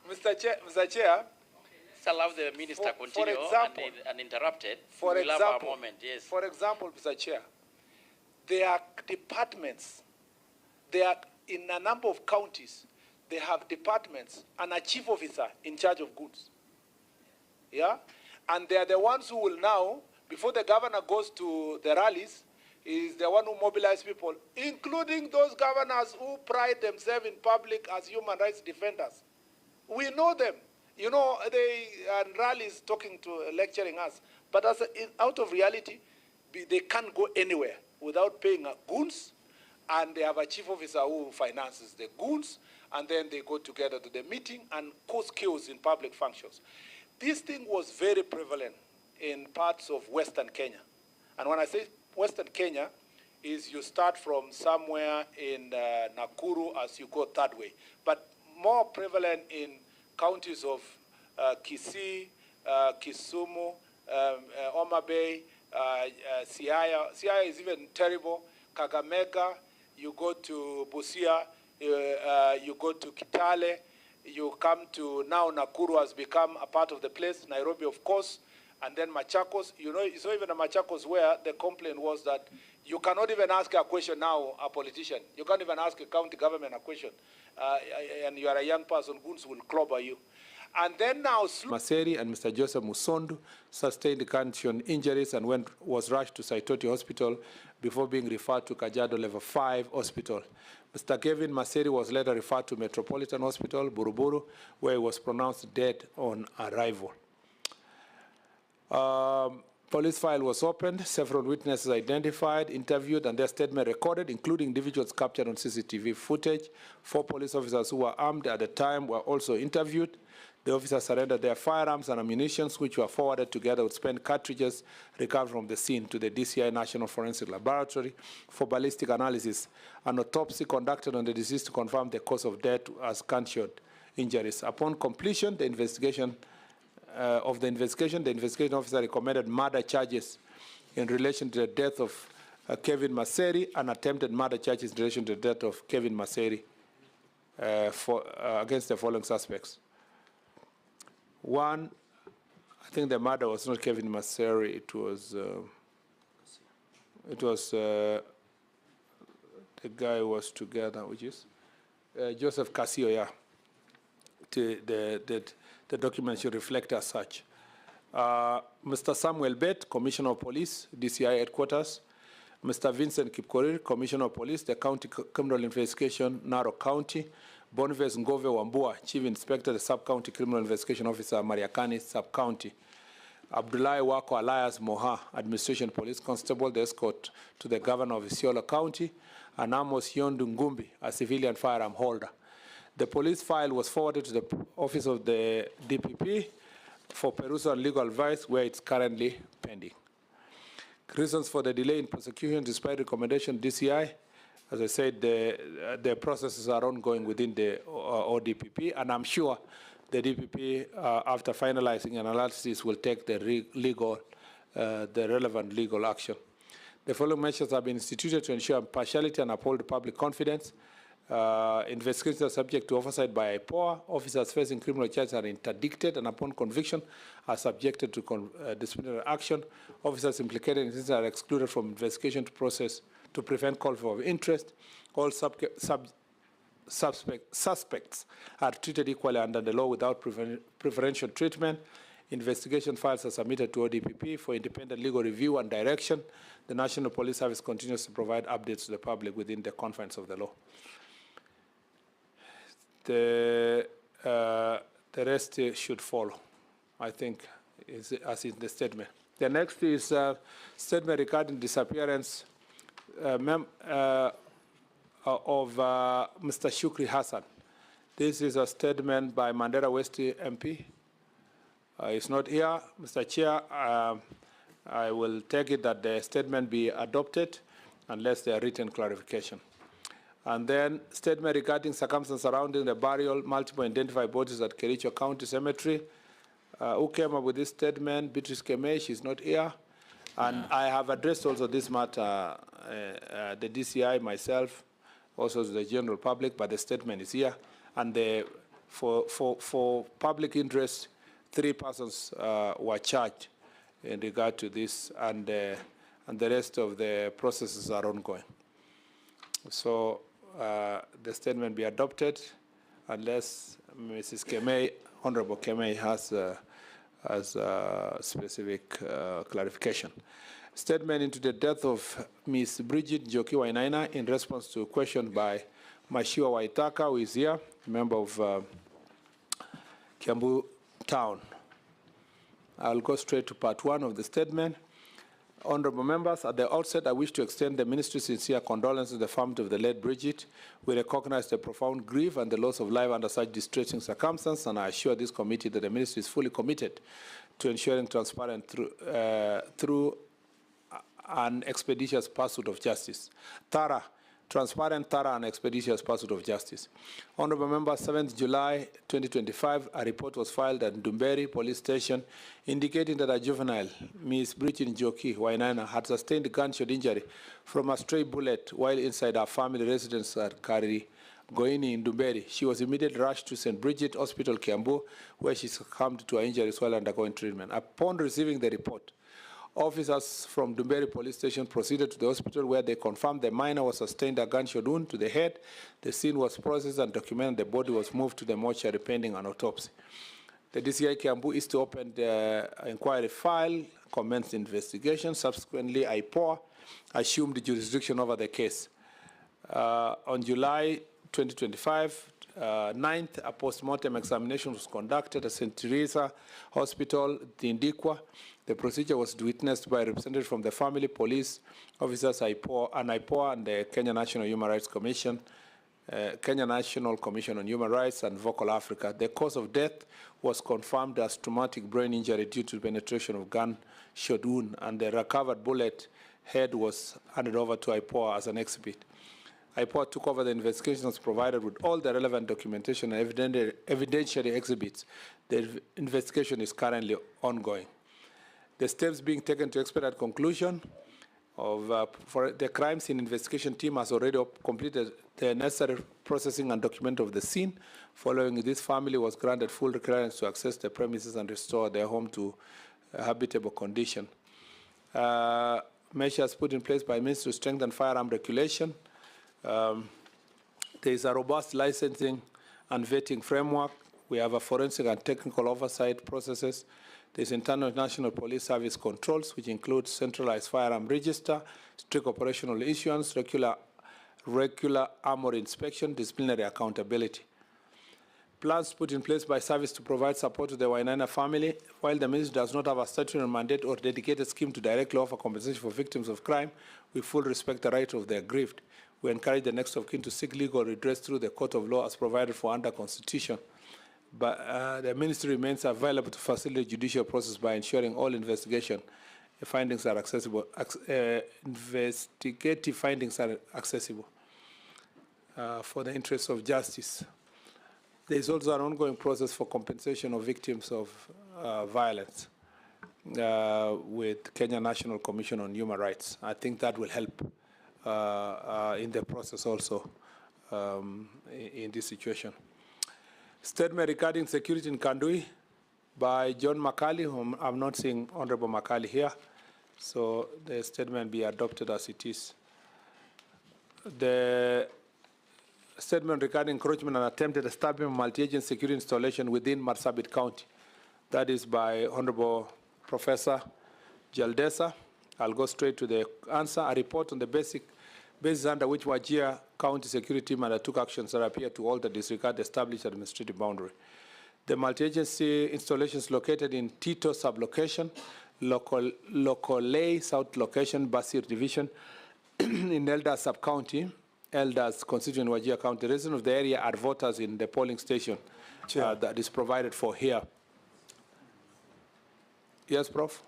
Mr. Chair, allow the minister continue for example, uninterrupted. For we'll example, have our moment, yes. For example, Mr. Chair, there are departments. There are, in a number of counties, they have departments and a chief officer in charge of goods. Yeah? And they are the ones who will now, before the governor goes to the rallies, is the one who mobilizes people, including those governors who pride themselves in public as human rights defenders. We know them. You know, they are in rallies talking to, lecturing us. But out of reality, they can't go anywhere without paying goons, and they have a chief officer who finances the goons, and then they go together to the meeting and cause chaos in public functions. This thing was very prevalent in parts of Western Kenya. And when I say Western Kenya, is you start from somewhere in Nakuru as you go third way. But more prevalent in counties of Kisii, Kisumu, Homa Bay, Siaya. Siaya is even terrible. Kakamega, you go to Busia, you go to Kitale, you come to, now Nakuru has become a part of the place, Nairobi of course, and then Machakos. You know, it's not even a Machakos where the complaint was that You cannot even ask a question now, a politician. You can't even ask a county government a question. And you are a young person, goons will clobber you. And then now, Maseri and Mr. Joseph Musondu sustained gunshot injuries and was rushed to Saitoti Hospital before being referred to Kajiado Level 5 Hospital. Mr. Kevin Maseri was later referred to Metropolitan Hospital, Buruburu, where he was pronounced dead on arrival. Police file was opened, several witnesses identified, interviewed, and their statement recorded, including individuals captured on CCTV footage. 4 police officers who were armed at the time were also interviewed. The officers surrendered their firearms and ammunition, which were forwarded together with spent cartridges recovered from the scene to the DCI National Forensic Laboratory for ballistic analysis. An autopsy conducted on the deceased to confirm the cause of death as gunshot injuries. Upon completion, the investigation officer recommended murder charges in relation to the death of Kevin Maseri and attempted murder charges in relation to the death of Kevin Maseri against the following suspects. One, I think the murder was not Kevin Maseri, it was the guy who was together, which is Joseph Casio, yeah. The document should reflect as such. Mr. Samuel Bett, Commissioner of Police, DCI Headquarters. Mr. Vincent Kipkorir, Commissioner of Police, the County Criminal Investigation, Narok County. Boniface Ngove Wambua, Chief Inspector, the Sub-County Criminal Investigation Officer, Mariakani Sub-County. Abdullahi Wako Elias Moha, Administration Police Constable, the escort to the Governor of Isiolo County. And Amos Yondu Ngumbi, a civilian firearm holder. The police file was forwarded to the office of the DPP for perusal and legal advice, where it's currently pending. Reasons for the delay in prosecution, despite recommendation DCI, as I said, the processes are ongoing within the ODPP, and I'm sure the DPP, after finalizing an analysis, will take the relevant legal action. The following measures have been instituted to ensure impartiality and uphold public confidence. Investigations are subject to oversight by IPOA. Officers facing criminal charges are interdicted and upon conviction are subjected to disciplinary action. Officers implicated in incidents are excluded from investigation to prevent conflict of interest. All suspects are treated equally under the law without preferential treatment. Investigation files are submitted to ODPP for independent legal review and direction. The National Police Service continues to provide updates to the public within the confines of the law. The rest should follow, I think, as in the statement. The next is a statement regarding disappearance of Mr. Shukri Hassan. This is a statement by Mandera West MP. He's not here. Mr. Chair, I will take it that the statement be adopted unless there are written clarification. And then statement regarding circumstances surrounding the burial, multiple identified bodies at Kericho County Cemetery. Who came up with this statement? Beatrice Kemei, she's not here. And I have addressed also this matter, the DCI, myself, also to the general public, but the statement is here. And for public interest, 3 persons were charged in regard to this, and the rest of the processes are ongoing. So the statement be adopted unless Mrs. Kemei, Honorable Kemei, has specific clarification. Statement into the death of Ms. Bridget Njoki Wainaina in response to a question by Mashua Waitaka, who is here, member of Kiambu Town. I'll go straight to part 1 of the statement. Honorable members, at the outset, I wish to extend the ministry's sincere condolences to the family of the late Bridget. We recognize the profound grief and the loss of life under such distressing circumstances, and I assure this committee that the ministry is fully committed to ensuring transparent through an expeditious pursuit of justice. Transparent, thorough, and expeditious pursuit of justice. Honorable members, 7th July 2025, a report was filed at Ndumberi Police Station indicating that a juvenile, Ms. Bridget Njoki Wainaina, had sustained a gunshot injury from a stray bullet while inside her family residence at Kari Goini in Ndumberi. She was immediately rushed to St. Bridget Hospital, Kiambu, where she succumbed to her injuries while undergoing treatment. Upon receiving the report, Officers from Dumberi Police Station proceeded to the hospital where they confirmed the minor was sustained a gunshot wound to the head. The scene was processed and documented. The body was moved to the mortuary pending an autopsy. The DCI Kiambu is to open the inquiry file, commenced investigation. Subsequently, IPOA assumed the jurisdiction over the case. On July 2025, 9th, a post-mortem examination was conducted at St. Teresa Hospital, Tindikwa. The procedure was witnessed by representatives from the family, police, officers, IPOA, and the Kenya National Human Rights Commission, Kenya National Commission on Human Rights, and Vocal Africa. The cause of death was confirmed as traumatic brain injury due to penetration of gunshot wound, and the recovered bullet head was handed over to IPOA as an exhibit. IPOA took over the investigations provided with all the relevant documentation and evidentiary exhibits. The investigation is currently ongoing. The steps being taken to expedite conclusion of for the crime scene investigation team has already completed the necessary processing and document of the scene. Following this, family was granted full clearance to access the premises and restore their home to a habitable condition. Measures put in place by Ministry to strengthen firearm regulation. There is a robust licensing and vetting framework. We have a forensic and technical oversight processes. There's internal national police service controls, which include centralized firearm register, strict operational issuance, regular armor inspection, disciplinary accountability. Plans put in place by service to provide support to the Wainaina family. While the ministry does not have a statutory mandate or dedicated scheme to directly offer compensation for victims of crime, we fully respect the right of the aggrieved. We encourage the next of kin to seek legal redress through the court of law as provided for under Constitution. But the ministry remains available to facilitate judicial process by ensuring all investigation findings are accessible. Investigative findings are accessible for the interests of justice. There is also an ongoing process for compensation of victims of violence with Kenya National Commission on Human Rights. I think that will help in the process also in this situation. Statement regarding security in Kandui by John Makali, whom I'm not seeing Honorable Makali here, so the statement be adopted as it is. The statement regarding encroachment and attempted establishment of multi-agent security installation within Marsabit County. That is by Honorable Professor Jaldesa. I'll go straight to the answer. A report on the basis under which Wajir County Security Team undertook actions that appear to alter disregard the established administrative boundary. The multi-agency installations located in Tito sublocation, Lokolei South location, Basir Division, in Elders sub-county, Elders constituent Wajir County. The residents of the area are voters in the polling station that is provided for here. Yes, Prof?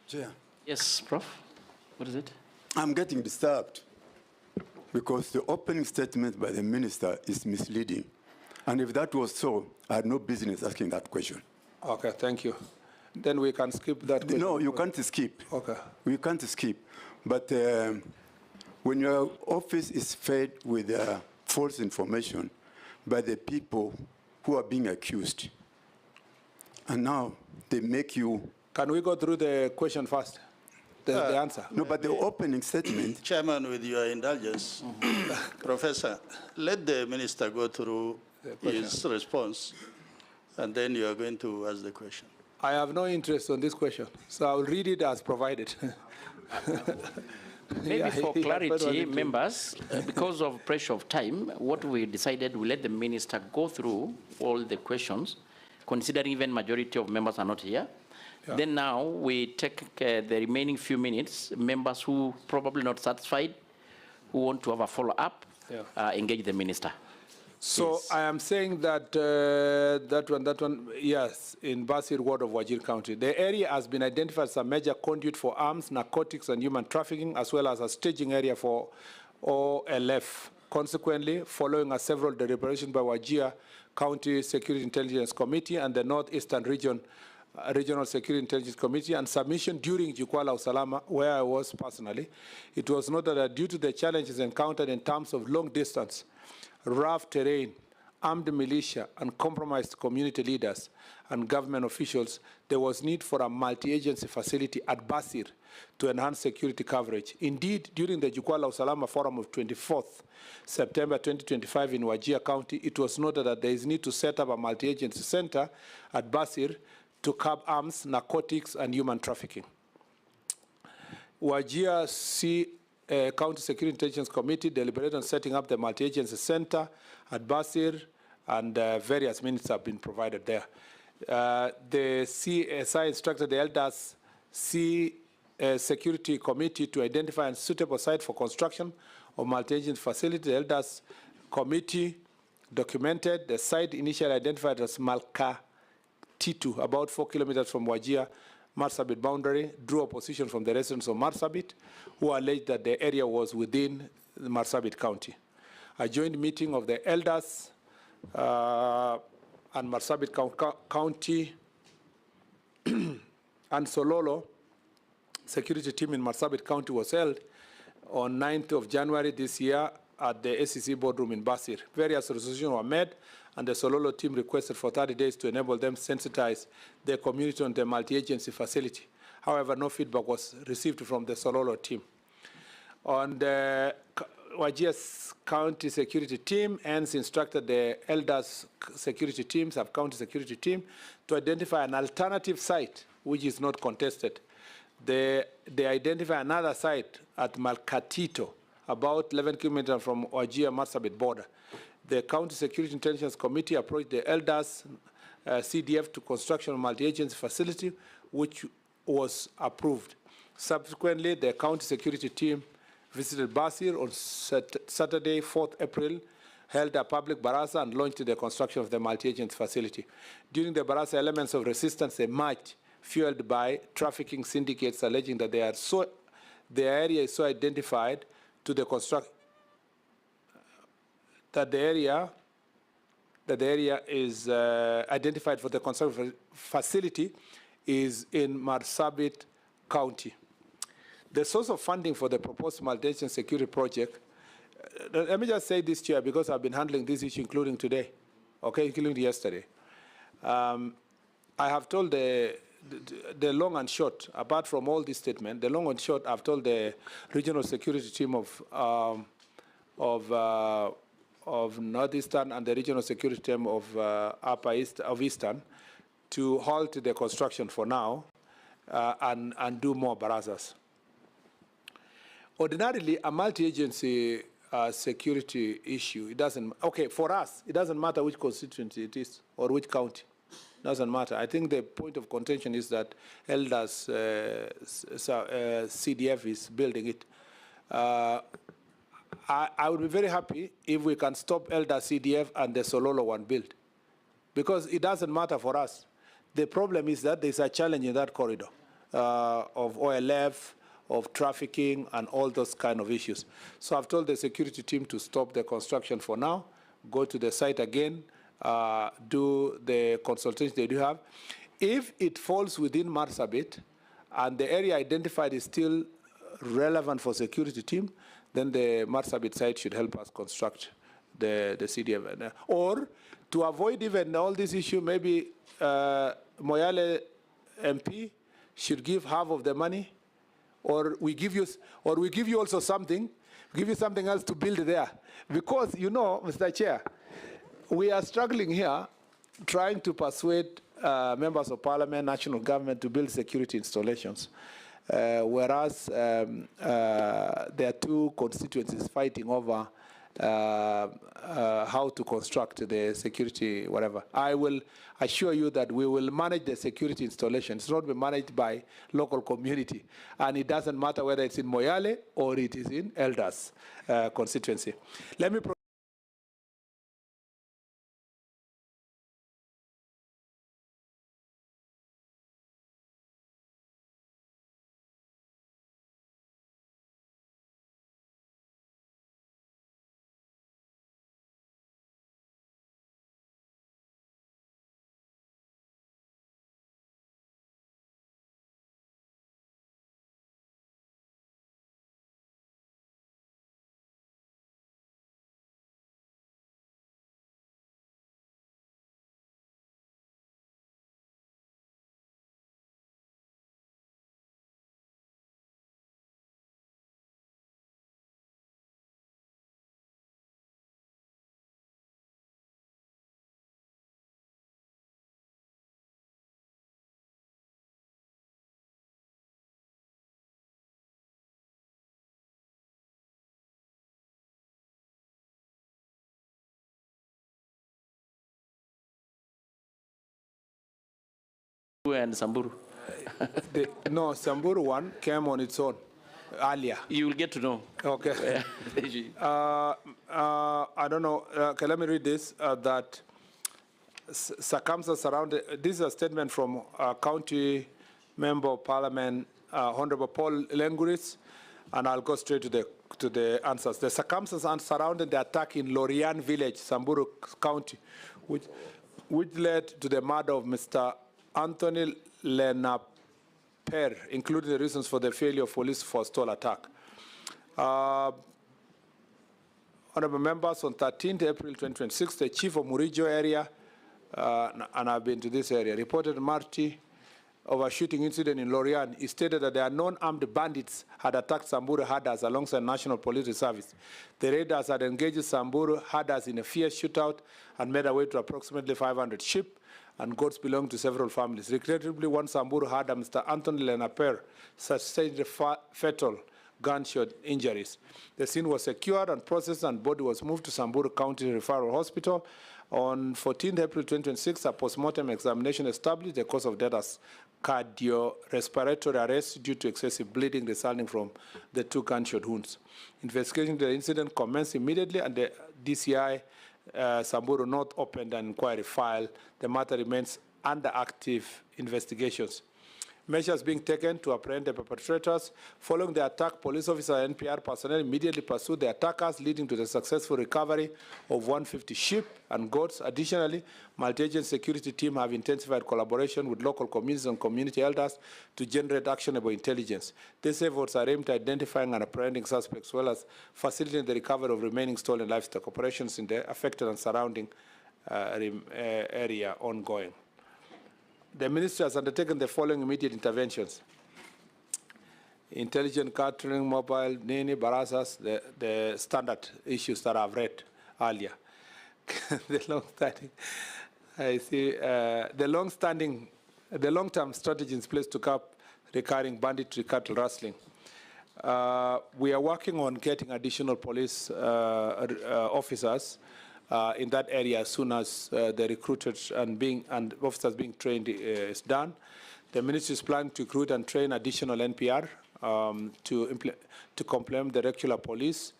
Chair. Yes, Prof. What is it? I'm getting disturbed because the opening statement by the minister is misleading. And if that was so, I had no business asking that question. Okay, thank you. Then we can skip that question. No, you can't skip. Okay. We can't skip. But when your office is fed with false information by the people who are being accused, and now they make you... Can we go through the question first? The answer. No, but the opening statement... Chairman, with your indulgence, Professor, let the minister go through his response, and then you are going to ask the question. I have no interest on this question, so I will read it as provided. Maybe for clarity, members, because of pressure of time, what we decided, we let the minister go through all the questions, considering even majority of members are not here. Yeah. Then now we take the remaining few minutes, members who probably not satisfied, who want to have a follow-up, engage the minister. So yes. I am saying that that one, yes, in Basir ward of Wajir County. The area has been identified as a major conduit for arms, narcotics, and human trafficking, as well as a staging area for OLF. Consequently, following a several deliberations by Wajir County Security Intelligence Committee and the Northeastern Regional Security Intelligence Committee and submission during Jukwaa Usalama, where I was personally, it was noted that due to the challenges encountered in terms of long distance, rough terrain, armed militia, and compromised community leaders, and government officials, there was need for a multi-agency facility at Basir to enhance security coverage. Indeed, during the Jukwaa la Usalama Forum of 24th September 2025 in Wajir County, it was noted that there is need to set up a multi-agency center at Basir to curb arms, narcotics, and human trafficking. Wajir County Security Intelligence Committee deliberated on setting up the multi-agency center at Basir, and various minutes have been provided there. The CSI instructed the elders Security Committee to identify a suitable site for construction of multi-agency facility. The elders committee documented the site initially identified as Malka Titu, about 4 kilometers from Wajir Marsabit boundary, drew opposition from the residents of Marsabit, who alleged that the area was within Marsabit County. A joint meeting of the elders and Marsabit County and Sololo security team in Marsabit County was held on 9th of January this year at the SEC boardroom in Basir. Various resolutions were made, and the Sololo team requested for 30 days to enable them to sensitize the community on the multi-agency facility. However, no feedback was received from the Sololo team. On the Wajir County Security Team, hence instructed the elders security team, sub-county security team, to identify an alternative site which is not contested. They identify another site at Malkatito, about 11 kilometers from Wajir Marsabit border. The County Security Intelligence Committee approached the elders CDF to construction of multi-agency facility, which was approved. Subsequently, the County Security team visited Basir on Saturday, 4th April, held a public barasa and launched the construction of the multi-agency facility. During the barasa, elements of resistance emerged, fueled by trafficking syndicates alleging that the area is so identified to the construction, that the area is identified for the construction facility is in Marsabit County. The source of funding for the proposed multi-agency security project, let me just say this, Chair, because I've been handling this issue, including today, okay, including yesterday. I have told the long and short, apart from all this statement, the long and short, I've told the regional security team of Northeastern and the regional security team of Eastern to halt the construction for now and do more barazas. Ordinarily, a multi-agency security issue, it doesn't, okay, for us, it doesn't matter which constituency it is or which county. It doesn't matter. I think the point of contention is that elders CDF is building it. I would be very happy if we can stop Elder CDF and the Sololo one build, because it doesn't matter for us. The problem is that there's a challenge in that corridor of OLF, of trafficking, and all those kind of issues. So I've told the security team to stop the construction for now, go to the site again, do the consultation they do have. If it falls within Marsabit and the area identified is still relevant for security team, then the Marsabit site should help us construct the CDF. Or to avoid even all this issue, maybe Moyale MP should give half of the money, or we give you also something, give you something else to build there. Because, you know, Mr. Chair, we are struggling here trying to persuade members of parliament, national government to build security installations. Whereas there are two constituencies fighting over how to construct the security, whatever. I will assure you that we will manage the security installation. It's not be managed by local community. And it doesn't matter whether it's in Moyale or it is in Elders constituency. Let me And Samburu. No, Samburu one came on its own earlier. You will get to know. Okay. I don't know. Okay, let me read this. That circumstances surrounding. This is a statement from County Member of Parliament, Honorable Paul Lenguris, and I'll go straight to the answers. The circumstances surrounding the attack in Lorian Village, Samburu County, which led to the murder of Mr. Anthony Lenaper, including the reasons for the failure of police force attack. Honorable members, on 13th April 2026, the chief of Murijo area, and I've been to this area, reported Marty of a shooting incident in Lorian. He stated that the unknown armed bandits had attacked Samburu herders alongside National Police Reservists. The raiders had engaged Samburu herders in a fierce shootout and made away to approximately 500 sheep and goats belonging to several families. Regrettably, one Samburu herder, Mr. Anthony Lenaper, sustained fatal gunshot injuries. The scene was secured and processed, and body was moved to Samburu County Referral Hospital. On 14th April 2026, a postmortem examination established the cause of death as cardiorespiratory arrest due to excessive bleeding resulting from the 2 gunshot wounds. Investigation of the incident commenced immediately, and the DCI Samburu North opened an inquiry file. The matter remains under active investigations. Measures being taken to apprehend the perpetrators. Following the attack, police officer and NPR personnel immediately pursued the attackers, leading to the successful recovery of 150 sheep and goats. Additionally, multi-agency security team have intensified collaboration with local communities and community elders to generate actionable intelligence. These efforts are aimed at identifying and apprehending suspects, as well as facilitating the recovery of remaining stolen livestock. Operations in the affected and surrounding area ongoing. The ministry has undertaken the following immediate interventions: intelligent catering, mobile, Nini, Barasas, the standard issues that I've read earlier. The long-term strategy in place to cap recurring banditry, cattle rustling. We are working on getting additional police officers in that area as soon as the recruited and officers being trained is done. The ministry is planning to recruit and train additional NPR to complement the regular police.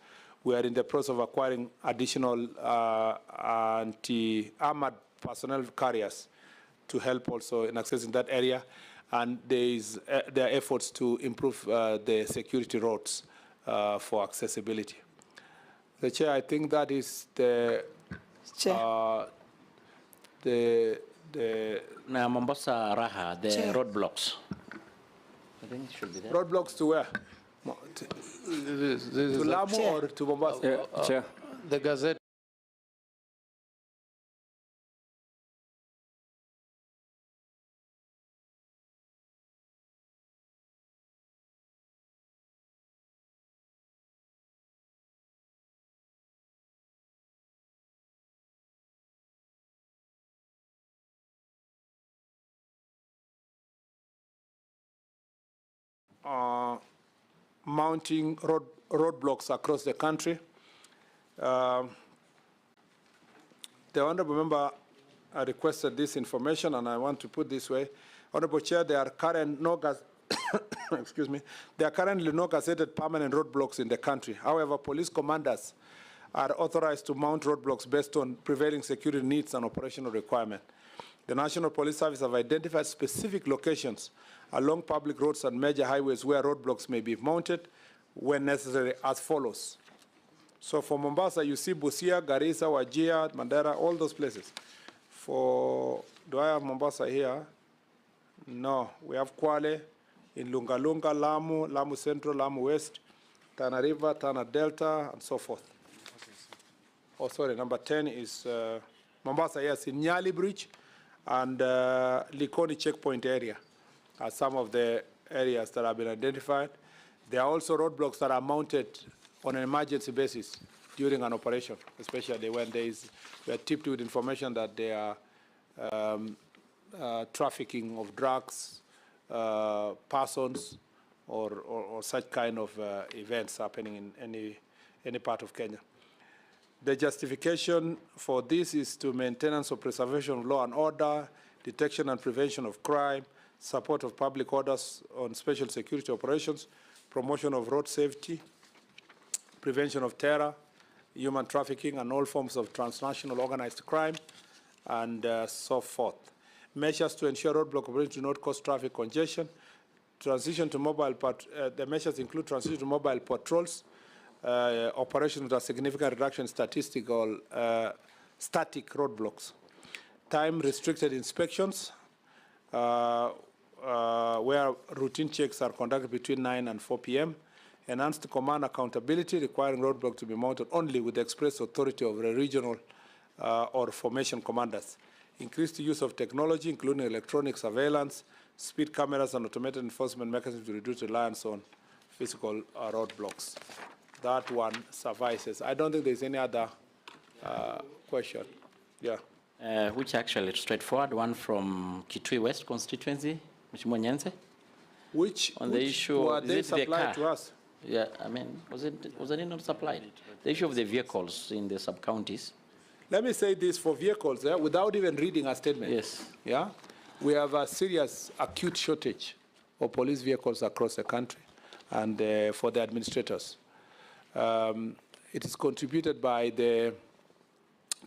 We are in the process of acquiring additional anti-armored personnel carriers to help also in accessing that area. And there are efforts to improve the security roads for accessibility. The Chair, I think that is the Mombasa Raha, the Chair. roadblocks. I think it should be there. Roadblocks to where? To Lamu or to Mombasa? Chair. The Gazette. Mounting roadblocks across the country. The Honourable Member requested this information, and I want to put this way. Honourable Chair, there are currently no gazetted permanent roadblocks in the country. However, police commanders are authorized to mount roadblocks based on prevailing security needs and operational requirements. The National Police Service have identified specific locations along public roads and major highways where roadblocks may be mounted when necessary as follows. So for Mombasa, you see Busia, Garissa, Wajir, Mandera, all those places. Do I have Mombasa here? No, we have Kwale, in Lungalunga, Lamu, Lamu Central, Lamu West, Tana River, Tana Delta, and so forth. Oh, sorry, number 10 is Mombasa, yes, in Nyali Bridge and Likoni checkpoint area are some of the areas that have been identified. There are also roadblocks that are mounted on an emergency basis during an operation, especially when we are tipped with information that there are trafficking of drugs, persons, or such kind of events happening in any part of Kenya. The justification for this is to maintenance or preservation of law and order, detection and prevention of crime, support of public orders on special security operations, promotion of road safety, prevention of terror, human trafficking, and all forms of transnational organized crime, and so forth. Measures to ensure roadblock operations do not cause traffic congestion. Transition to mobile, the measures include transition to mobile patrols, operations with a significant reduction in static roadblocks. Time-restricted inspections, where routine checks are conducted between 9 and 4 p.m. Enhanced command accountability, requiring roadblocks to be mounted only with the express authority of the regional or formation commanders. Increased use of technology, including electronic surveillance, speed cameras, and automated enforcement mechanisms to reduce reliance on physical roadblocks. That one suffices. I don't think there's any other question. Yeah. Which actually is straightforward, one from Kitui West constituency, Mheshimiwa Nyenze. Which on the issue, were they supplied to us? Yeah, I mean, was it not supplied? The issue of the vehicles in the sub-counties. Let me say this for vehicles, without even reading a statement. Yes. Yeah, we have a serious acute shortage of police vehicles across the country, and for the administrators. It is contributed by the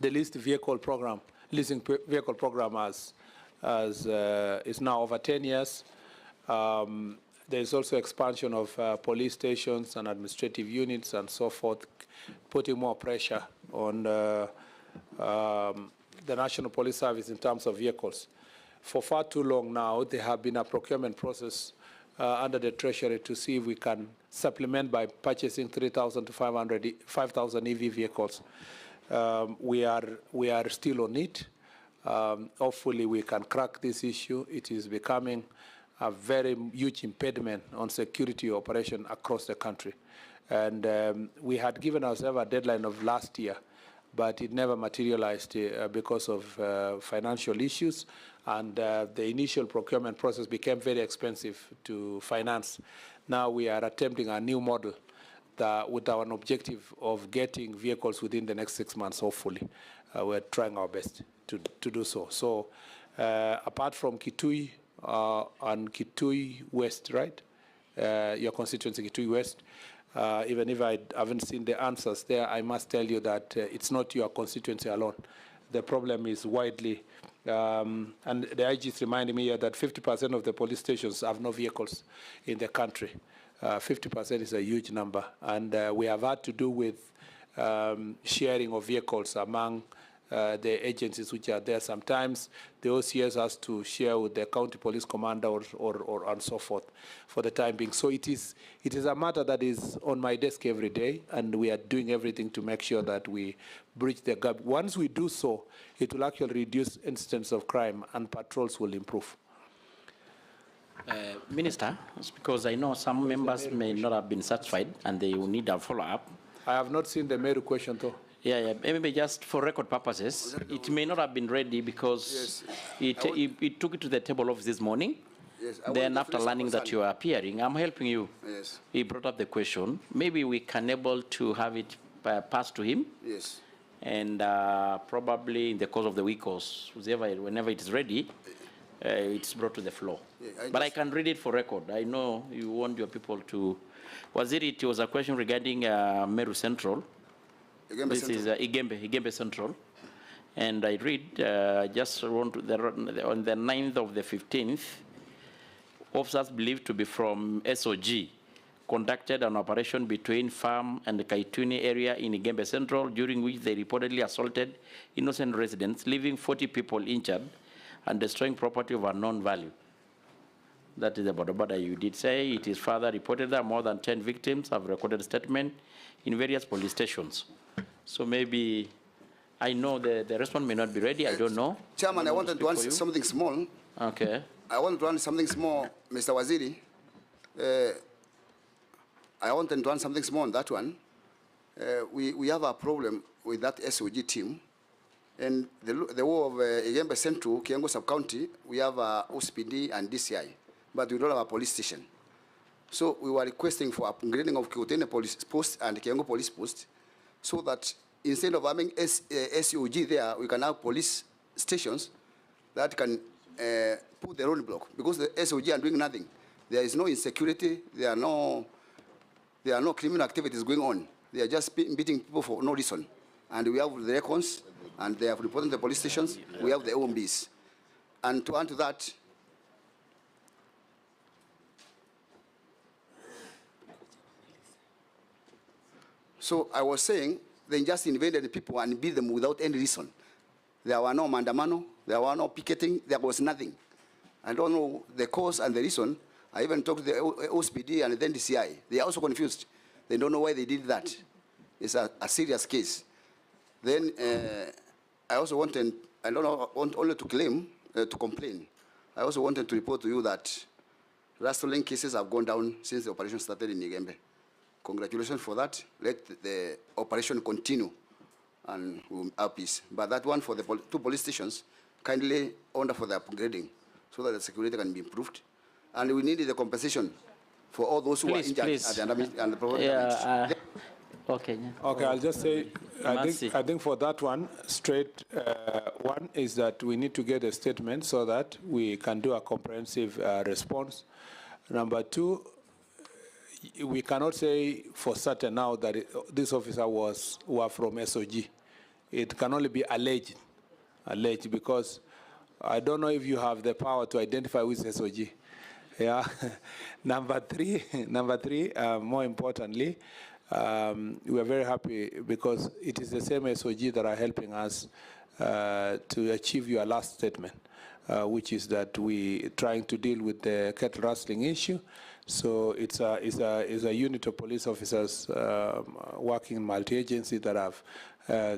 leasing vehicle program as is now over 10 years. There is also expansion of police stations and administrative units and so forth, putting more pressure on the National Police Service in terms of vehicles. For far too long now, there have been a procurement process under the Treasury to see if we can supplement by purchasing 3,000 to 5,000 EV vehicles. We are still on it. Hopefully we can crack this issue. It is becoming a very huge impediment on security operation across the country. And we had given ourselves a deadline of last year, but it never materialized because of financial issues, and the initial procurement process became very expensive to finance. Now we are attempting a new model with our objective of getting vehicles within the next 6 months, hopefully. We're trying our best to do so. So apart from Kitui and Kitui West, right? Your constituency, Kitui West, even if I haven't seen the answers there, I must tell you that it's not your constituency alone. The problem is widely, and the IG is reminding me here that 50% of the police stations have no vehicles in the country. 50% is a huge number, and we have had to do with sharing of vehicles among the agencies which are there. Sometimes the OCS has to share with the county police commander or and so forth for the time being. So it is a matter that is on my desk every day, and we are doing everything to make sure that we bridge the gap. Once we do so, it will actually reduce incidents of crime and patrols will improve. Minister, because I know some members may not have been satisfied and they will need a follow-up. I have not seen the Meru question though. Yeah, maybe just for record purposes, it may not have been ready because it took it to the table office this morning. Yes, then after learning that you are appearing, I'm helping you. Yes. He brought up the question. Maybe we can able to have it passed to him. Yes. And probably in the course of the week or whenever it is ready, it's brought to the floor. Yeah, but I can read it for record. I know you want your people to. It was a question regarding Meru Central. This is Igembe Central. And I read, just on the 9th of the 15th, officers believed to be from SOG conducted an operation between Farm and the Kaituni area in Igembe Central, during which they reportedly assaulted innocent residents, leaving 40 people injured and destroying property of unknown value. That is about what you did say. It is further reported that more than 10 victims have recorded statement in various police stations. So maybe, I know the response may not be ready, I don't know. Chairman, I wanted to answer something small. Okay. I wanted to answer something small, Mr. Waziri. I wanted to answer something small on that one. We have a problem with that SOG team. And the whole of Igembe Central, Kiango Sub-County, we have OCPD and DCI, but we don't have a police station. So we were requesting for upgrading of Kiotene police post and Kiango police post, so that instead of having SOG there, we can have police stations that can put the roadblock because the SOG are doing nothing. There is no insecurity. There are no criminal activities going on. They are just beating people for no reason. And we have the records, and they have reported to the police stations. We have the OMBs. And to add to that, so I was saying they just invaded the people and beat them without any reason. There were no mandamano, there were no picketing, there was nothing. I don't know the cause and the reason. I even talked to the OSPD and then the CI. They are also confused. They don't know why they did that. It's a serious case. Then I also wanted, I don't know, only to claim, to complain. I also wanted to report to you that rustling cases have gone down since the operation started in Igembe. Congratulations for that. Let the operation continue and we'll have peace. But that one for the two police stations, kindly order for the upgrading so that the security can be improved. And we need the compensation for all those who are injured at the damage and the property damage. Okay, I'll just say, I think for that one, straight one is that we need to get a statement so that we can do a comprehensive response. Number two, we cannot say for certain now that this officer were from SOG. It can only be alleged because I don't know if you have the power to identify who is SOG. Yeah. Number three, more importantly, we are very happy because it is the same SOG that are helping us to achieve your last statement, which is that we trying to deal with the cattle rustling issue. So it's a unit of police officers working in multi-agency that have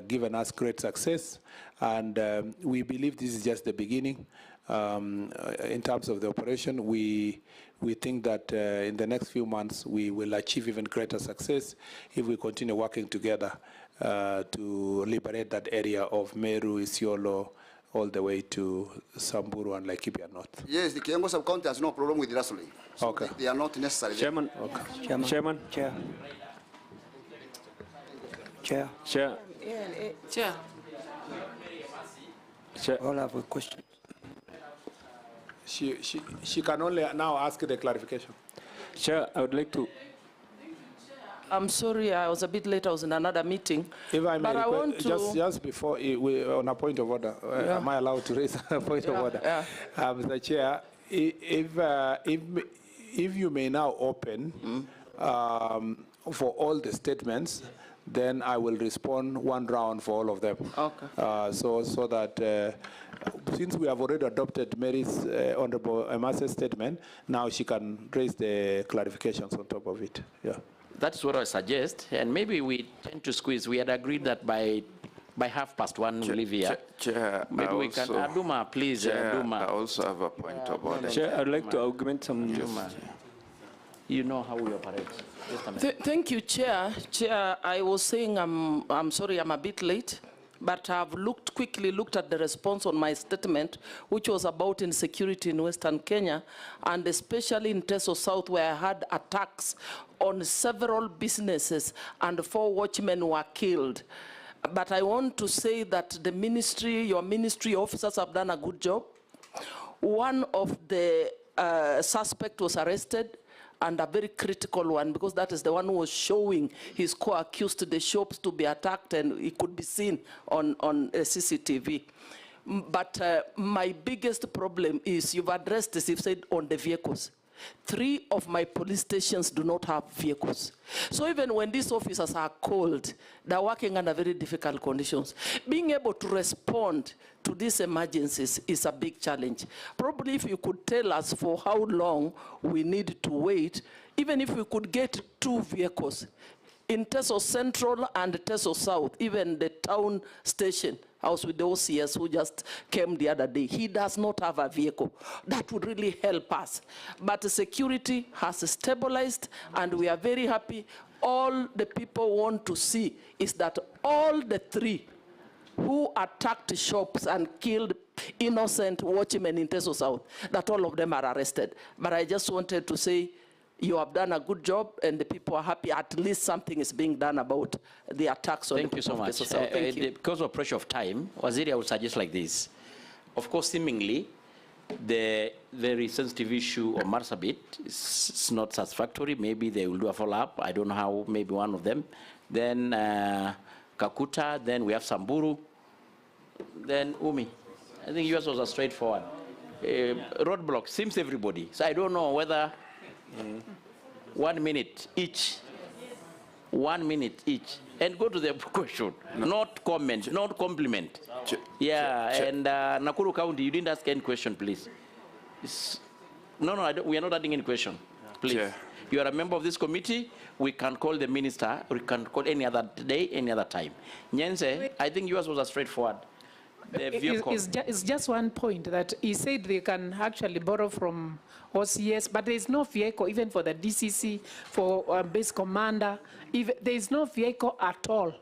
given us great success, and we believe this is just the beginning. In terms of the operation, we think that in the next few months we will achieve even greater success if we continue working together to liberate that area of Meru, Isiolo, all the way to Samburu and Laikipia North. Yes, the Kiango sub-county has no problem with rustling. So okay. They are not necessary. Chairman. Okay. Chairman. Chair. Chair. All have a question. She can only now ask the clarification. Chair, I would like to. I'm sorry, I was a bit late. I was in another meeting. If I may, but I want to just before on a point of order, am I allowed to raise a point of order? Yeah. Mr. Chair, if you may now open for all the statements, then I will respond one round for all of them. Okay. So that since we have already adopted Mary's Honorable Emase's statement, now she can raise the clarifications on top of it. Yeah. That's what I suggest, and maybe we tend to squeeze. We had agreed that by 1:30 we'll leave here. Chair, maybe we can. Aduma, please. Chair, Aduma. I also have a point of order. Chair, I'd like to augment some. You know how we operate. Thank you, Chair. Chair, I was saying I'm sorry I'm a bit late, but I've quickly looked at the response on my statement, which was about insecurity in Western Kenya, and especially in Teso South, where I had attacks on several businesses and 4 watchmen were killed. But I want to say that the ministry, your ministry officers have done a good job. One of the suspects was arrested, and a very critical one, because that is the one who was showing his co-accused the shops to be attacked, and it could be seen on CCTV. But my biggest problem is, you've addressed this, you've said on the vehicles. 3 of my police stations do not have vehicles. So even when these officers are called, they're working under very difficult conditions. Being able to respond to these emergencies is a big challenge. Probably if you could tell us for how long we need to wait, even if we could get 2 vehicles. In Teso Central and Teso South, even the town station, I was with the OCS who just came the other day. He does not have a vehicle. That would really help us. But the security has stabilized, and we are very happy. All the people want to see is that all the 3 who attacked shops and killed innocent watchmen in Teso South, that all of them are arrested. But I just wanted to say, you have done a good job, and the people are happy. At least something is being done about the attacks on the people. Thank you so much. Thank you. Because of pressure of time, Waziri, I would suggest like this. Of course, seemingly, the very sensitive issue of Marsabit is not satisfactory. Maybe they will do a follow-up. I don't know how, maybe one of them. Then Kakuta, then we have Samburu, then Umi. I think yours was a straightforward. Roadblock, seems everybody. So I don't know whether 1 minute each. 1 minute each. And go to the question, not comment, not compliment. And Nakuru County, you didn't ask any question, please. No, we are not adding any question, please. You are a member of this committee. We can call the minister. We can call any other day, any other time. Nyense, I think yours was a straightforward. It's just one point that he said they can actually borrow from OCS, but there is no vehicle even for the DCC, for base commander. There is no vehicle at all.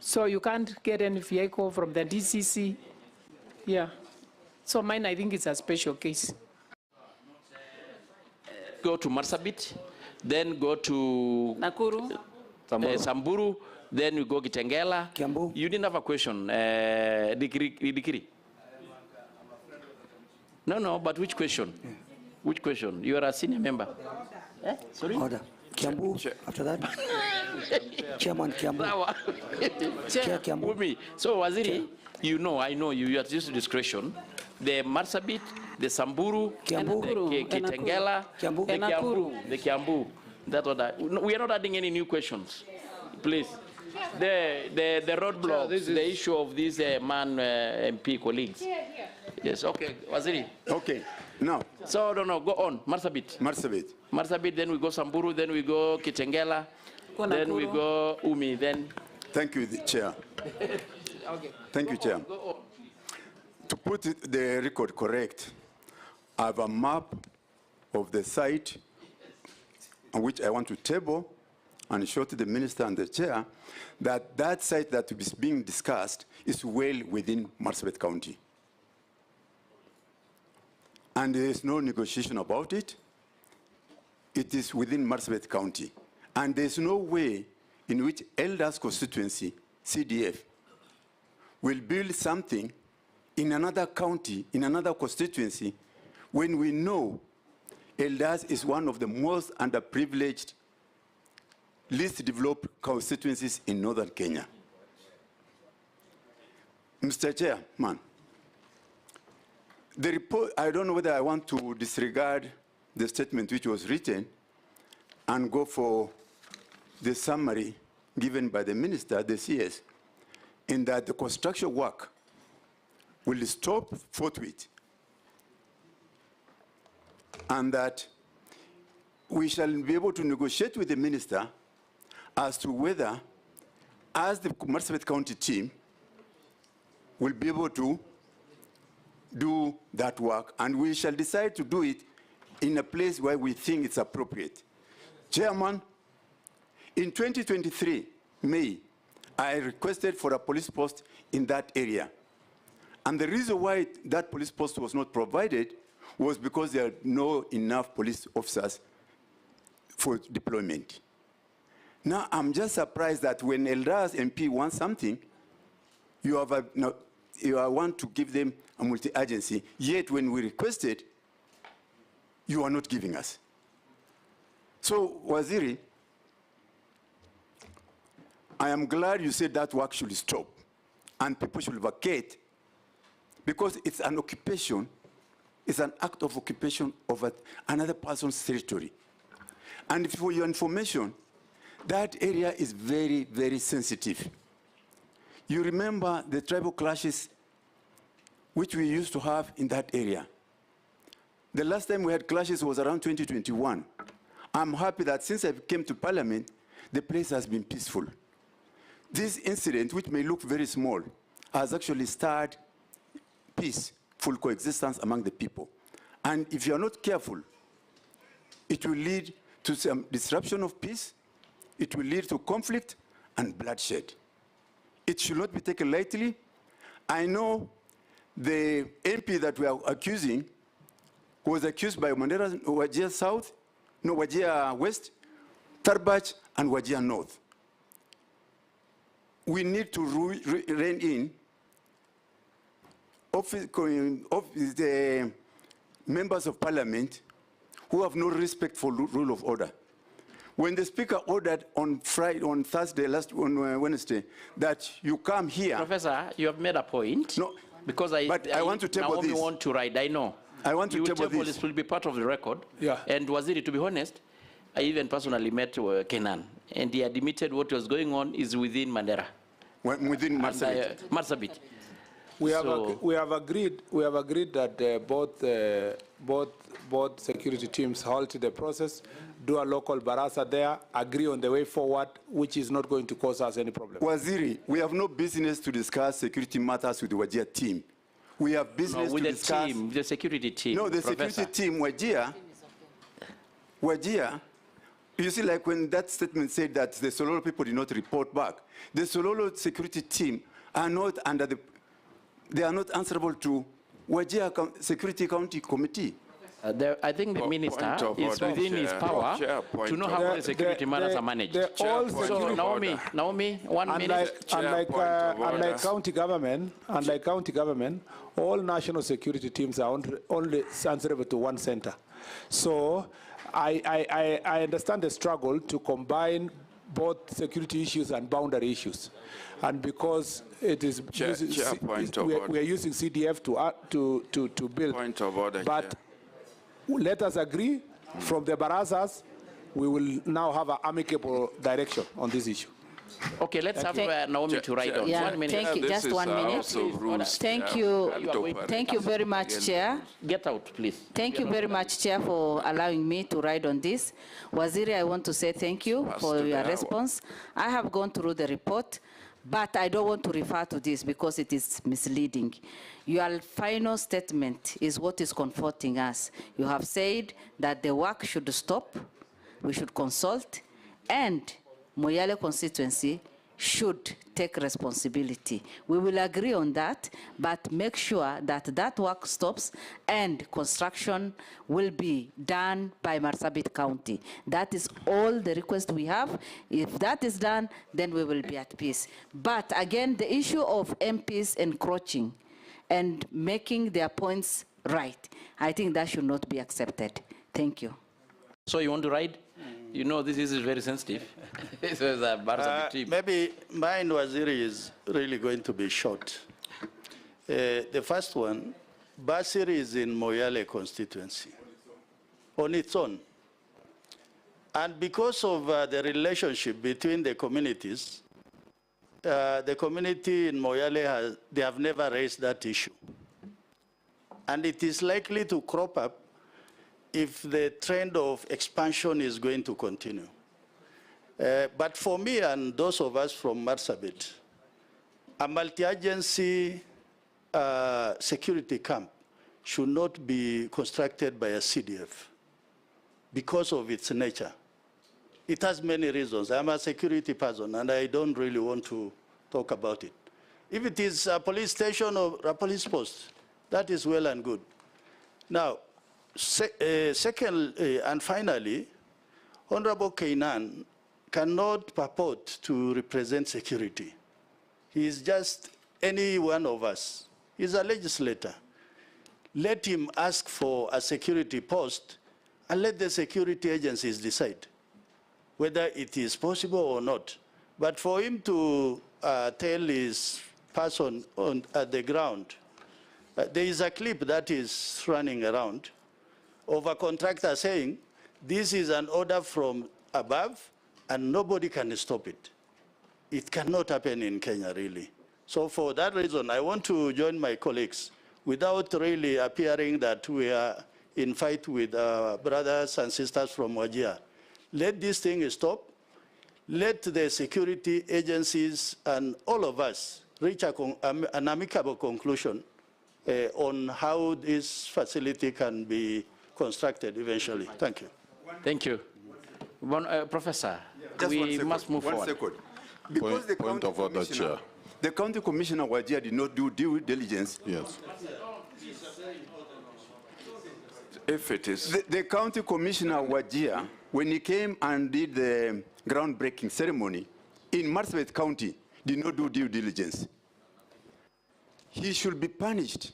So you can't get any vehicle from the DCC. Yeah. So mine, I think it's a special case. Go to Marsabit, then go to Nakuru, Samburu, then we go Kitengela. Kiambu. You didn't have a question, Dikiri. No, but which question? Yeah. Which question? You are a senior member. Sorry? Order. Kiambu, after that. Chairman Kiambu. Chair Kiambu. With me. So, Waziri, I know you at your discretion. The Marsabit, the Samburu, Kiambu, the Kitengela, the Kiambu. That's what we are not adding any new questions. Please. The roadblock, the issue of these MP colleagues. Yes, okay. Waziri. Okay. Now. So, no, go on. Marsabit, then we go Samburu, then we go Kitengela, then we go Umi, then. Thank you, Chair. Okay. Thank you, Chair. To put the record correct, I have a map of the site on which I want to table and show to the minister and the chair that site that is being discussed is well within Marsabit County. And there is no negotiation about it. It is within Marsabit County. And there is no way in which Elders constituency, CDF, will build something in another county, in another constituency, when we know Elders is one of the most underprivileged, least developed constituencies in northern Kenya. Mr. Chairman, the report, I don't know whether I want to disregard the statement which was written and go for the summary given by the minister, the CS, in that the construction work will stop forthwith and that we shall be able to negotiate with the minister as to whether, as the Marsabit County team, will be able to do that work, and we shall decide to do it in a place where we think it's appropriate. Chairman, in 2023, May, I requested for a police post in that area. And the reason why that police post was not provided was because there are no enough police officers for deployment. Now, I'm just surprised that when Elders MP wants something, you want to give them a multi-agency, yet when we requested, you are not giving us. So, Waziri, I am glad you said that work should stop and people should vacate, because it's an occupation, it's an act of occupation of another person's territory. And for your information, that area is very, very sensitive. You remember the tribal clashes which we used to have in that area. The last time we had clashes was around 2021. I'm happy that since I came to Parliament, the place has been peaceful. This incident, which may look very small, has actually started peaceful coexistence among the people. And if you're not careful, it will lead to some disruption of peace, it will lead to conflict and bloodshed. It should not be taken lightly. I know the MP that we are accusing was accused by Mandera, Wajir South, no, Wajir West, Tarbach, and Wajir North. We need to rein in the members of parliament who have no respect for rule of order. When the speaker ordered on Wednesday, that you come here. Professor, you have made a point. No, because I want to table Naomi this. want to ride, I know. I want to table this. This will be part of the record. Yeah. And Waziri, to be honest, I even personally met Kenan, and he admitted what was going on is within Mandera. Within Marsabit. Marsabit. We have agreed that both security teams halt the process, do a local barasa there, agree on the way forward, which is not going to cause us any problem. Waziri, we have no business to discuss security matters with the Wajir team. We have business with to the discuss... team, the security team. No, the Professor. security team, Wajir, you see, like when that statement said that the Sololo people did not report back, the Sololo security team are not they are not answerable to Wajir Security County Committee. I think the minister is within his power to know how the security matters are managed. So Naomi, 1 minute. Unlike county government, all national security teams are only answerable to one center. So I understand the struggle to combine both security issues and boundary issues. And because it is we are using CDF to build. Point of order, but let us agree from the barazas, we will now have an amicable direction on this issue. Okay, let's have Naomi to write on. Yeah, 1 minute. thank you. Just 1 minute. Thank you. Thank you very much, Chair. Get out, please. Thank you very much, Chair, for allowing me to ride on this. Waziri, I want to say thank you for your response. I have gone through the report, but I don't want to refer to this because it is misleading. Your final statement is what is comforting us. You have said that the work should stop, we should consult, and Moyale constituency should take responsibility. We will agree on that, but make sure that that work stops and construction will be done by Marsabit County. That is all the request we have. If that is done, then we will be at peace. But again, the issue of MPs encroaching and making their points right, I think that should not be accepted. Thank you. So you want to ride? You know, this is very sensitive. Maybe mine, Waziri, is really going to be short. The first one, Basiri is in Moyale constituency on its own. And because of the relationship between the communities, the community in Moyale, they have never raised that issue. And it is likely to crop up if the trend of expansion is going to continue. But for me and those of us from Marsabit, a multi-agency security camp should not be constructed by a CDF because of its nature. It has many reasons. I'm a security person and I don't really want to talk about it. If it is a police station or a police post, that is well and good. Now, second, and finally, Honorable Kenan cannot purport to represent security. He is just any one of us. He's a legislator. Let him ask for a security post and let the security agencies decide whether it is possible or not. But for him to tell his person at the ground, there is a clip that is running around of a contractor saying, this is an order from above and nobody can stop it. It cannot happen in Kenya, really. So for that reason, I want to join my colleagues without really appearing that we are in fight with brothers and sisters from Wajir. Let this thing stop. Let the security agencies and all of us reach an amicable conclusion on how this facility can be constructed eventually. Thank you. Thank you. Professor, we must move forward. 1 second. Because the county commissioner Wajir did not do due diligence. Yes. If it is... The county commissioner Wajir, when he came and did the groundbreaking ceremony in Marsabit County, did not do due diligence. He should be punished.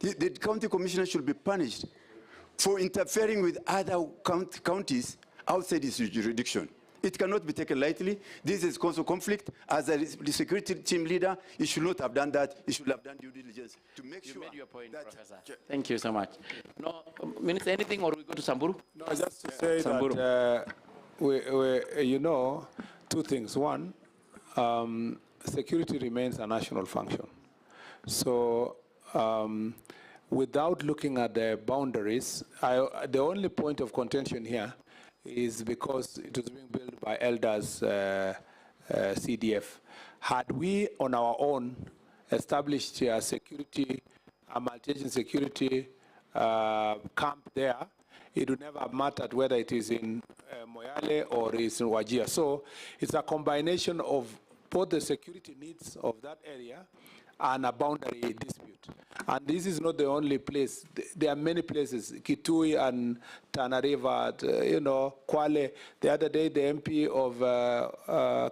The county commissioner should be punished for interfering with other counties outside his jurisdiction. It cannot be taken lightly. This is causal conflict. As the security team leader, he should not have done that. He should have done due diligence to make sure. You made your point, Professor. Thank you so much. No, Minister, anything, or we go to Samburu? No, just to say Samburu. that you know, two things. One, security remains a national function. So without looking at the boundaries, the only point of contention here is because it was being built by elders CDF. Had we on our own established a security, a multi-agent security camp there, it would never have mattered whether it is in Moyale or is in Wajir. So it's a combination of both the security needs of that area and a boundary dispute. And this is not the only place. There are many places, Kitui and Tana River, Kwale. The other day, the MP of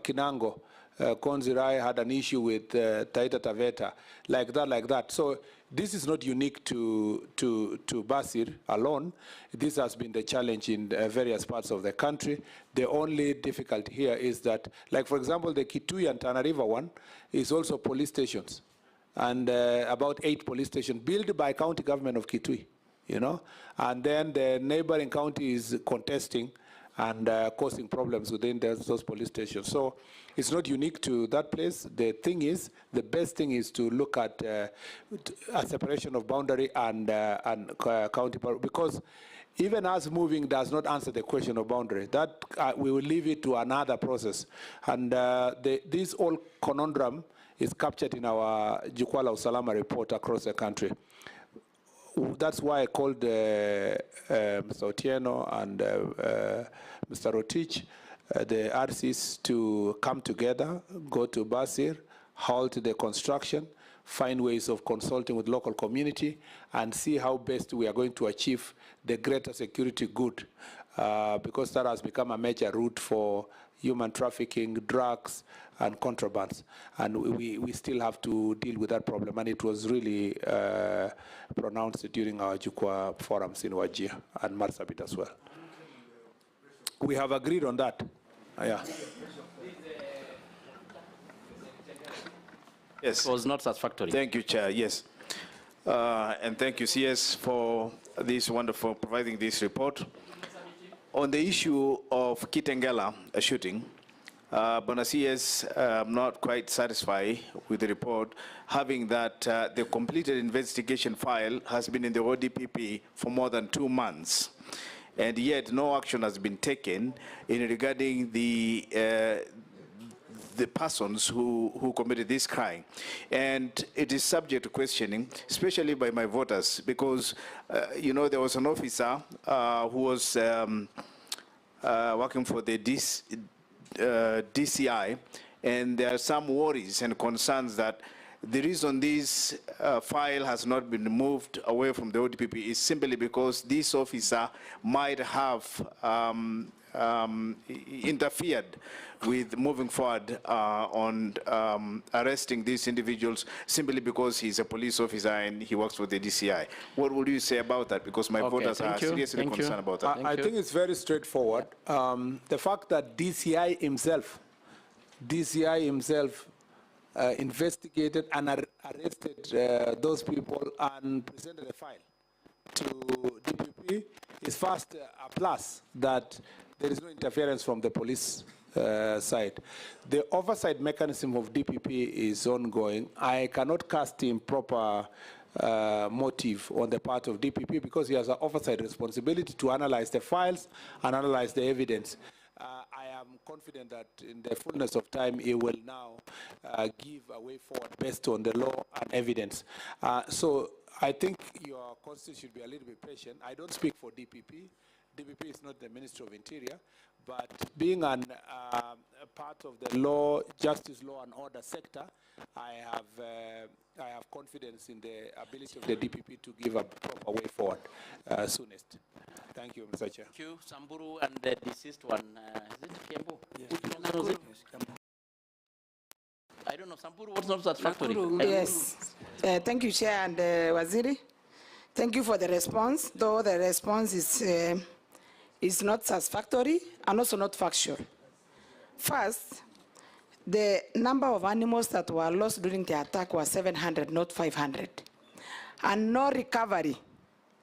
Kinango, Konzirai, had an issue with Taita Taveta, like that. So this is not unique to Basir alone. This has been the challenge in various parts of the country. The only difficulty here is that, like for example, the Kitui and Tana River one is also police stations. And about 8 police stations built by county government of Kitui, and then the neighboring county is contesting and causing problems within those police stations. So it's not unique to that place. The best thing is to look at a separation of boundary and county power, because even us moving does not answer the question of boundary. That we will leave it to another process. And this whole conundrum is captured in our Jukwaa la Usalama report across the country. That's why I called Mr. Otieno and Mr. Rotich, the RCs, to come together, go to Basir, halt the construction, find ways of consulting with local community, and see how best we are going to achieve the greater security good, because that has become a major route for human trafficking, drugs, and contrabands. And we still have to deal with that problem. And it was really pronounced during our Jukwaa forums in Wajir and Marsabit as well. We have agreed on that. Yeah. Yes. It was not satisfactory. Thank you, Chair. Yes. And thank you, CS, for this wonderful, providing this report. On the issue of Kitengela shooting, Bona CS, I'm not quite satisfied with the report, having that the completed investigation file has been in the ODPP for more than 2 months, and yet no action has been taken in regarding the persons who committed this crime. And it is subject to questioning, especially by my voters, because, there was an officer who was working for the DCI, and there are some worries and concerns that the reason this file has not been moved away from the ODPP is simply because this officer might have interfered with moving forward on arresting these individuals simply because he's a police officer and he works for the DCI. What would you say about that? Because my voters are seriously concerned about that. I think it's very straightforward. The fact that DCI himself investigated and arrested those people and presented a file to DPP is first a plus that there is no interference from the police side. The oversight mechanism of DPP is ongoing. I cannot cast improper motive on the part of DPP because he has an oversight responsibility to analyze the files and analyze the evidence. I am confident that in the fullness of time, he will now give a way forward based on the law and evidence. So I think your constitution should be a little bit patient. I don't speak for DPP. DPP is not the Ministry of Interior, but being a part of the law, justice, law, and order sector, I have confidence in the ability of the DPP to give a proper way forward soonest. Thank you, Mr. Chair. Thank you, Samburu, and the deceased one. Is it Kiambu? Yes. I don't know, Samburu was not satisfactory. Yes. Thank you, Chair and Waziri. Thank you for the response, though the response is not satisfactory and also not factual. First, the number of animals that were lost during the attack was 700, not 500. And no recovery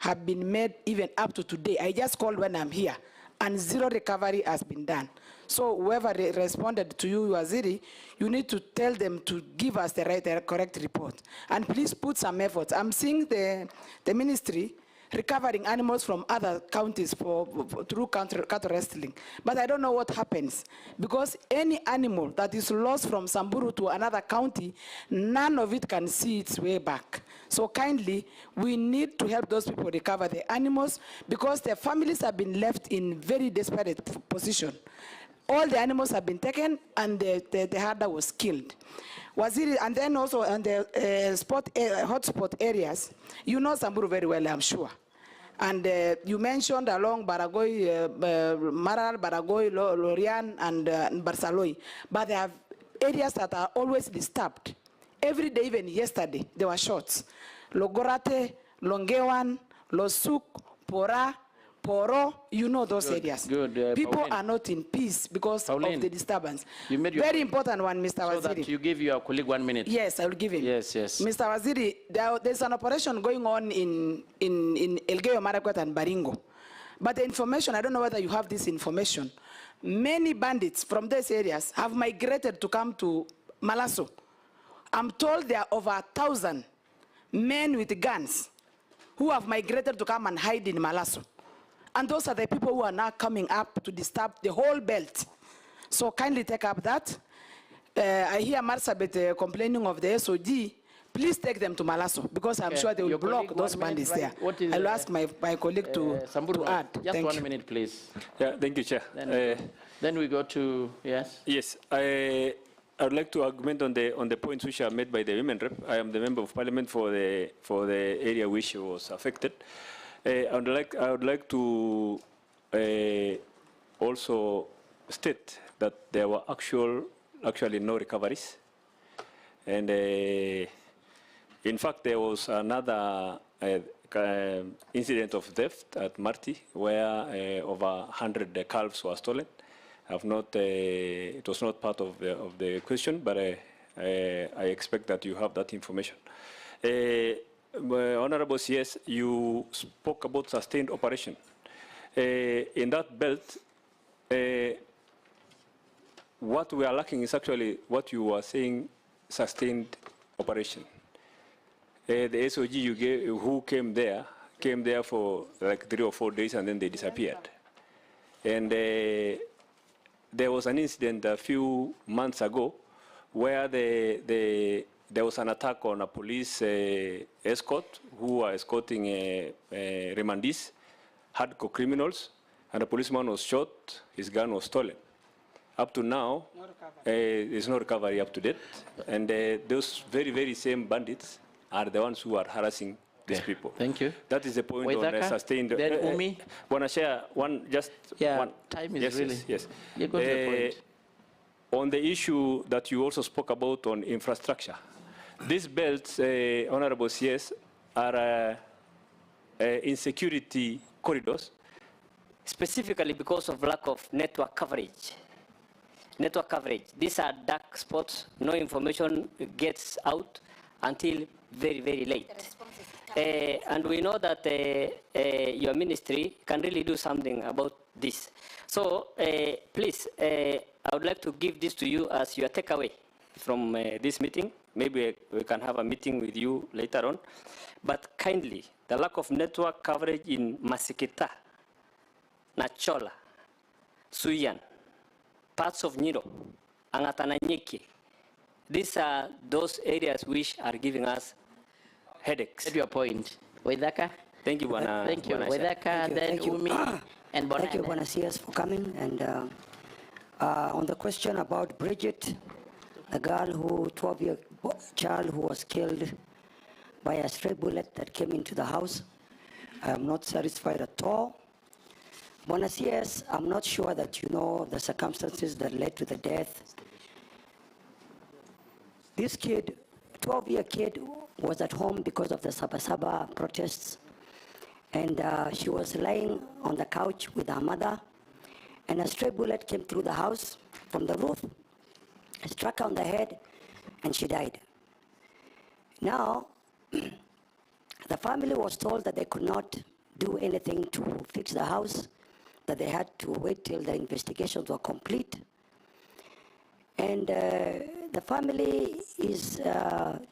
have been made even up to today. I just called when I'm here, and zero recovery has been done. So whoever responded to you, Waziri, you need to tell them to give us the correct report. And please put some effort. I'm seeing the ministry recovering animals from other counties through cattle wrestling. But I don't know what happens, because any animal that is lost from Samburu to another county, none of it can see its way back. So kindly, we need to help those people recover the animals, because their families have been left in very desperate position. All the animals have been taken, and the herder was killed. Waziri, and then also on the hotspot areas, you know Samburu very well, I'm sure. And you mentioned along Baragoi, Maral, Baragoi, Lorian, and Barsaloi. But there are areas that are always disturbed. Every day, even yesterday, there were shots. Logorate, Longewan, Losuk, Pora, Poro, you know those areas. Good. People Pauline. are not in peace because Pauline, of the disturbance. You made your Very important one, Mr. So Waziri. that you give your colleague 1 minute. Yes, I will give him. Yes. Mr. Waziri, there's an operation going on in Elgeyo Marakwet and Baringo. But the information, I don't know whether you have this information. Many bandits from these areas have migrated to come to Malaso. I'm told there are over 1,000 men with guns who have migrated to come and hide in Malaso. And those are the people who are now coming up to disturb the whole belt. So kindly take up that. I hear Marsabit complaining of the SOG. Please take them to Malaso, because I'm sure they will block those bandits there. I'll ask my colleague to add. Just Thank 1 you. minute, please. Yeah, thank you, Chair. Then we go to, yes? Yes, I would like to argument on the points which are made by the women rep. I am the member of parliament for the area which was affected. I would like to also state that there were actually no recoveries, and in fact there was another incident of theft at Marti where over 100 calves were stolen. It was not part of the question, but I expect that you have that information. Honorable CS, you spoke about sustained operation. In that belt, what we are lacking is actually what you were saying, sustained operation. The SOG you gave, who came there for like 3 or 4 days and then they disappeared. And there was an incident a few months ago where there was an attack on a police escort who were escorting remandees, hardcore criminals, and a policeman was shot, his gun was stolen. Up to now, there's no recovery up to date, and those very, very same bandits are the ones who are harassing these people. Thank you. That is the point on sustained. Then Umi. Want to share one, just one? Time is yes, really. Yes. You go to the point. On the issue that you also spoke about on infrastructure, these belts, Honorable CS, are insecurity corridors. Specifically because of lack of network coverage. These are dark spots. No information gets out until very, very late. And we know that your ministry can really do something about this. So please, I would like to give this to you as your takeaway from this meeting. Maybe we can have a meeting with you later on. But kindly, the lack of network coverage in Masikita, Nachola, Suyan, parts of Niro, Angatananyeki. These are those areas which are giving us headaches. At your point. Waidaka? Thank you, Bwana. Thank you. Waidaka, then Umi, and Bonana. Thank you, Bwana CS, for coming. And on the question about Bridget, a girl who, 12-year child who was killed by a stray bullet that came into the house, I am not satisfied at all. Bwana CS, I'm not sure that you know the circumstances that led to the death. This kid, 12-year kid, was at home because of the Sabasaba protests. and she was lying on the couch with her mother, and a stray bullet came through the house from the roof, struck her on the head, and she died. Now, the family was told that they could not do anything to fix the house, that they had to wait till the investigations were complete. And the family is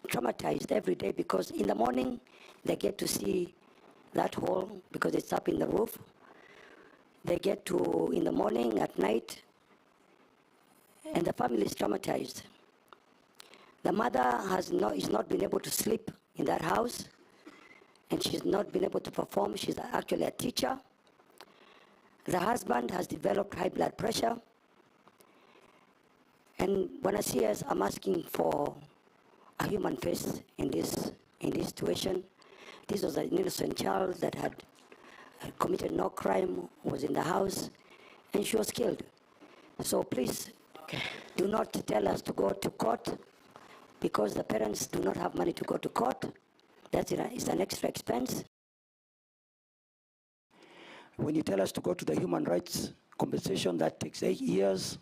traumatized every day because in the morning they get to see that hole because it's up in the roof. They get to, in the morning, at night, and the family is traumatized. The mother is not been able to sleep in that house, and she's not been able to perform. She's actually a teacher. The husband has developed high blood pressure. And when I see us, I'm asking for a human face in this situation. This was an innocent child that had committed no crime, was in the house, and she was killed. So please, do not tell us to go to court because the parents do not have money to go to court. It's an extra expense. When you tell us to go to the human rights compensation, that takes 8 years.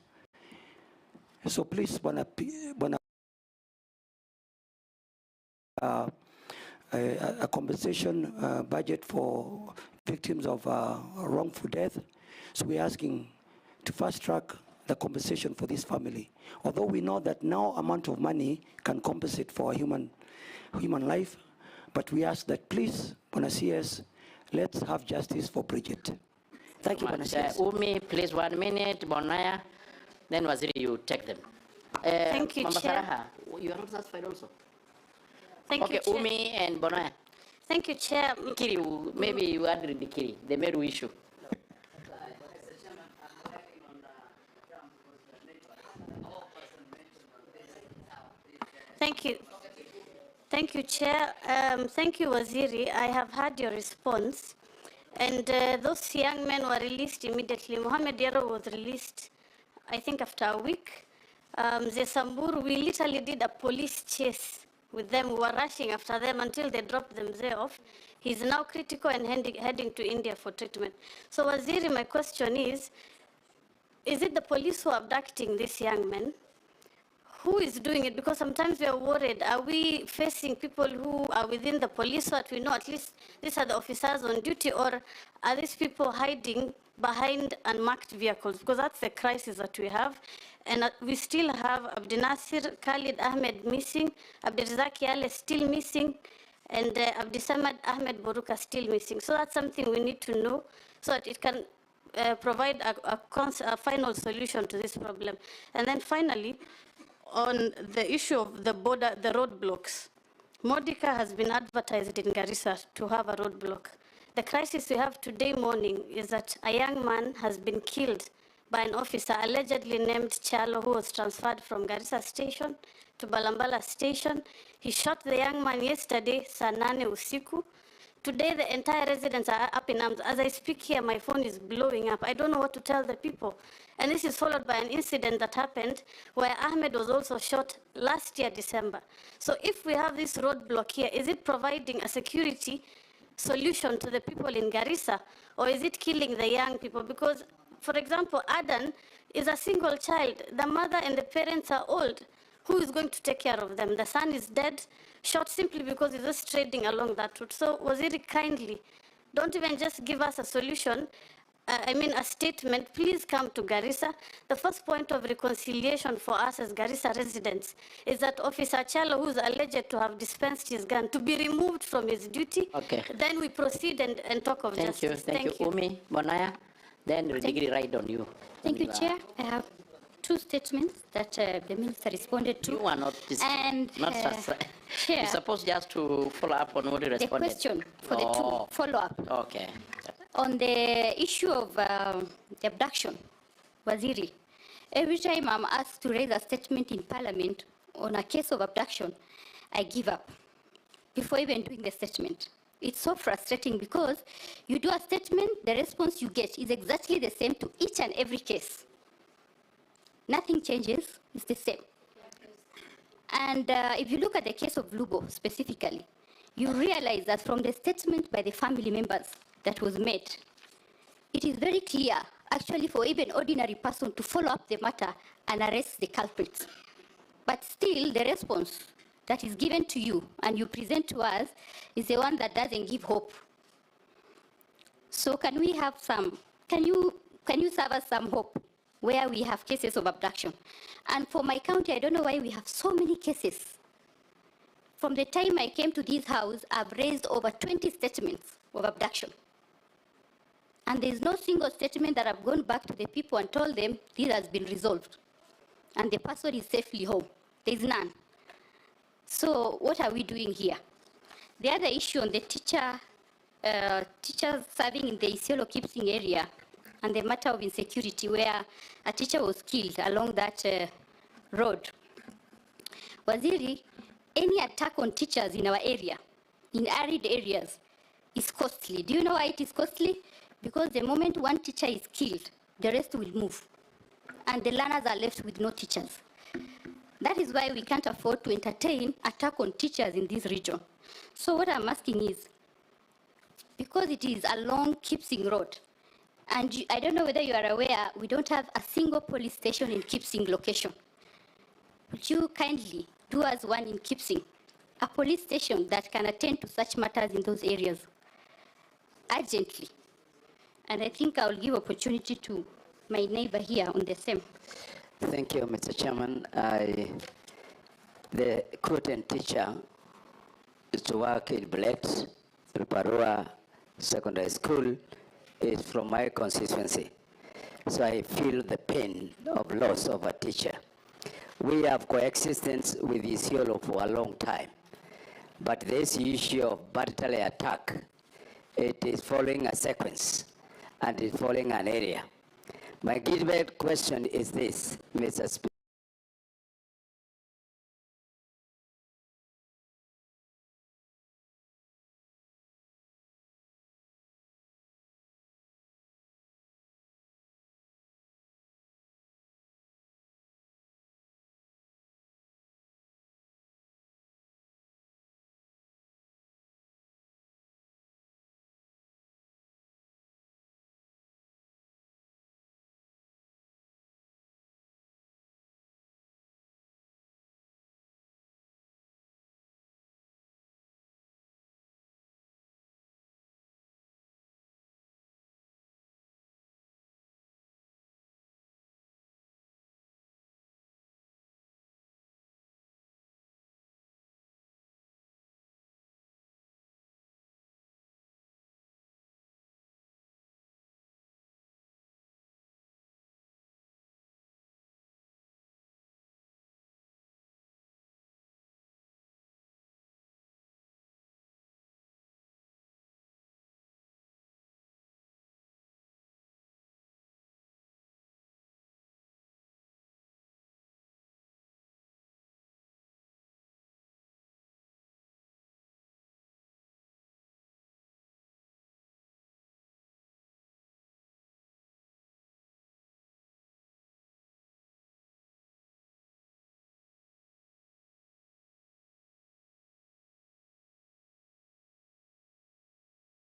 So please, a compensation budget for victims of wrongful death. So we're asking to fast track the compensation for this family. Although we know that no amount of money can compensate for a human life, but we ask that please, Bonasias, let's have justice for Bridget. Thank you, Bonasias. Umi, please 1 minute, Bonaya, then Waziri, you take them. Thank you, Mama Chair. Saraha, you are not satisfied also? Thank okay, you, Chair. Umi and Bonaya. Thank you, Chair. Kiri, maybe you add the Kiri, the Meru issue. Thank you. Thank you, Chair. Thank you, Waziri. I have heard your response. And those young men were released immediately. Mohamed Yaro was released, I think, after a week. Zesambur, we literally did a police chase with them. We were rushing after them until they dropped them there off. He's now critical and heading to India for treatment. So, Waziri, my question is it the police who are abducting these young men? Who is doing it? Because sometimes we are worried. Are we facing people who are within the police so that we know at least these are the officers on duty, or are these people hiding behind unmarked vehicles? Because that's the crisis that we have. And we still have Abdinasir Khalid Ahmed missing, Abdirazak Yale still missing, and Abdisamad Ahmed Boruka still missing. So that's something we need to know so that it can provide a final solution to this problem. And then finally, on the issue of the border, the roadblocks, Modica has been advertised in Garissa to have a roadblock. The crisis we have today morning is that a young man has been killed by an officer allegedly named Chalo, who was transferred from Garissa station to Balambala station. He shot the young man yesterday, Sanane Usiku. Today, the entire residents are up in arms. As I speak here, my phone is blowing up. I don't know what to tell the people. And this is followed by an incident that happened where Ahmed was also shot last year, December. So if we have this roadblock here, is it providing a security solution to the people in Garissa, or is it killing the young people? Because, for example, Adan is a single child. The mother and the parents are old. Who is going to take care of them? The son is dead, shot simply because he's just trading along that route. So, Waziri, kindly, don't even just give us a solution, a statement. Please come to Garissa. The first point of reconciliation for us as Garissa residents is that Officer Chalo, who is alleged to have dispensed his gun, to be removed from his duty. Okay. Then we proceed and talk of justice. Thank you, Umi, Bonaya. Then the degree right on you. Thank you, Chair. I have two statements that the minister responded to. You are not, Chair, you're supposed just to follow up on what you responded. The question for the two follow-up. Okay. On the issue of the abduction, Waziri, every time I'm asked to raise a statement in Parliament on a case of abduction, I give up before even doing the statement. It's so frustrating because you do a statement, the response you get is exactly the same to each and every case. Nothing changes, it's the same. And if you look at the case of Lubo specifically, you realize that from the statement by the family members, that was made, it is very clear, actually, for even ordinary person to follow up the matter and arrest the culprits. But still, the response that is given to you and you present to us is the one that doesn't give hope. So can we have some, can you serve us some hope where we have cases of abduction? And for my county, I don't know why we have so many cases. From the time I came to this house, I've raised over 20 statements of abduction. And there's no single statement that I've gone back to the people and told them this has been resolved and the person is safely home. There's none. So what are we doing here? The other issue on the teachers serving in the Isiolo Kipsing area and the matter of insecurity where a teacher was killed along that road. Waziri, any attack on teachers in our area, in arid areas, is costly. Do you know why it is costly? Because the moment one teacher is killed, the rest will move. And the learners are left with no teachers. That is why we can't afford to entertain attack on teachers in this region. So what I'm asking is, because it is along Kipsing Road, and I don't know whether you are aware, we don't have a single police station in Kipsing location. Would you kindly do us one in Kipsing, a police station that can attend to such matters in those areas urgently? And I think I will give opportunity to my neighbor here on the same. Thank you, Mr. Chairman. The Kuten teacher is to work in Blacks, Parua Secondary School, is from my constituency. So I feel the pain of loss of a teacher. We have coexistence with Isiolo for a long time. But this issue of battery attack, it is following a sequence and is following an area. My direct question is this, Mr. Speaker.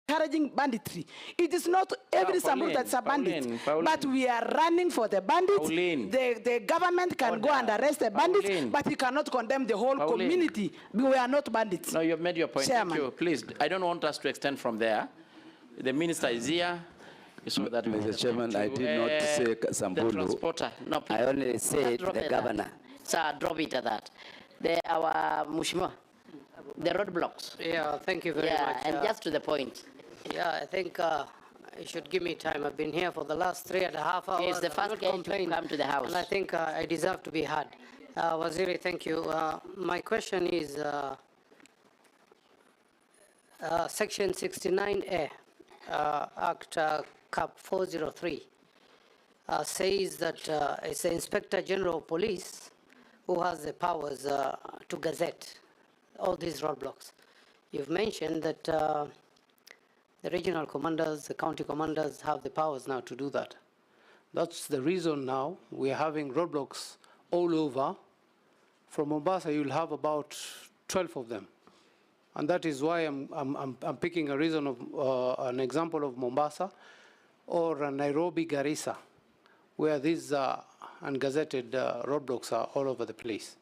Encouraging banditry. It is not every Samburu that's a bandit, but we are running for the bandits. The government can go and arrest the bandits, but you cannot condemn the whole community. We are not bandits. No, you've made your point. Chairman. Thank you. Please, I don't want us to extend from there. The minister is here. So that Mr. Chairman, I did not say Samburu. The transporter. No, please. I only said the governor. Sir, drop it at that. Our Mushima, the roadblocks. Yeah, thank you very much. And just to the point. Yeah, I think you should give me time. I've been here for the last 3.5 hours. It's the first guy to come to the house. And I think I deserve to be heard. Waziri, thank you. My question is Section 69A, Act Cap 403, says that it's the Inspector General of Police who has the powers to gazette all these roadblocks. You've mentioned that the regional commanders, the county commanders have the powers now to do that. That's the reason now we're having roadblocks all over. From Mombasa, you'll have about 12 of them. And that is why I'm picking a reason of an example of Mombasa or Nairobi, Garissa, where these ungazetted roadblocks are all over the place.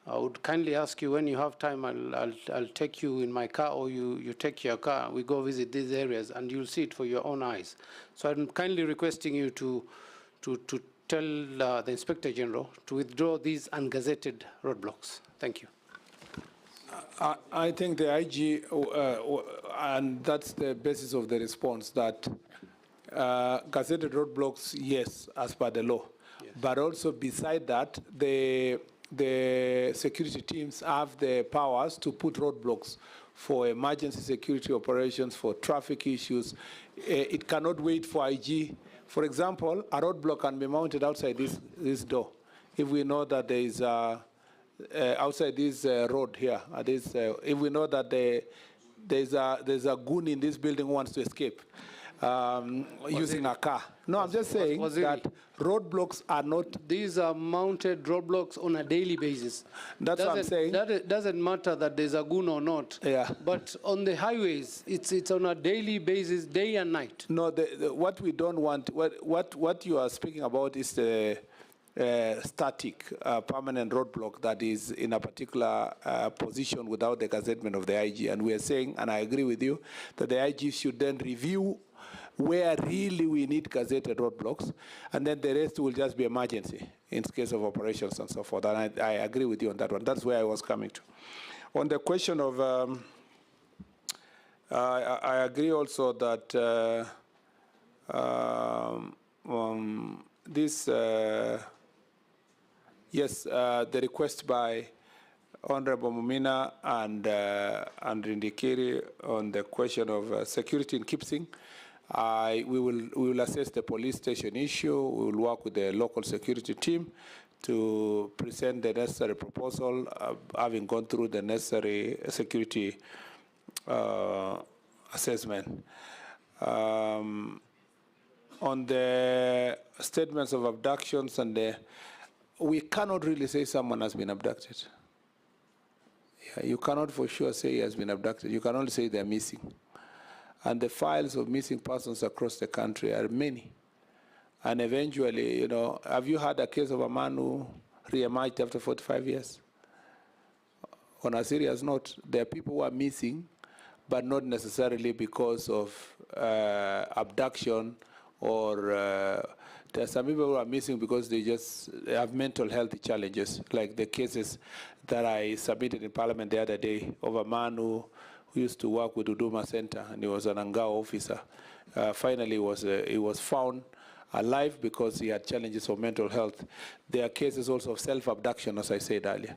I would kindly ask you, when you have time, I'll take you in my car, or you take your car, we go visit these areas, and you'll see it for your own eyes. So I'm kindly requesting you to tell the Inspector General to withdraw these ungazetted roadblocks. Thank you. I think the IG, and that's the basis of the response, that gazetted roadblocks, yes, as per the law. Yes. But also beside that, the security teams have the powers to put roadblocks for emergency security operations, for traffic issues. It cannot wait for IG. For example, a roadblock can be mounted outside this door. If we know that there is outside this road here, if we know that there's a goon in this building who wants to escape, using a car. No, I'm just saying that roadblocks are not... These are mounted roadblocks on a daily basis. That's what I'm saying. That doesn't matter that there's a goon or not. Yeah. But on the highways, it's on a daily basis, day and night. No, what we don't want, what you are speaking about is the static, permanent roadblock that is in a particular position without the gazettement of the IG. And we are saying, and I agree with you, that the IG should then review where really we need gazetted roadblocks, and then the rest will just be emergency in case of operations and so forth. And I agree with you on that one. That's where I was coming to. On the question of, I agree also that the request by Honorable Mumina and Rindikiri on the question of security in Kipsing, we will assess the police station issue. We will work with the local security team to present the necessary proposal, having gone through the necessary security assessment. On the statements of abductions, and we cannot really say someone has been abducted. Yeah, you cannot for sure say he has been abducted. You can only say they're missing. And the files of missing persons across the country are many. And eventually, you know, have you had a case of a man who re-emerged after 45 years? On a serious note, there are people who are missing, but not necessarily because of abduction, or there are some people who are missing because they just have mental health challenges, like the cases that I submitted in Parliament the other day of a man who used to work with Huduma Center, and he was an Angao officer. Finally, he was found alive because he had challenges of mental health. There are cases also of self-abduction, as I said earlier,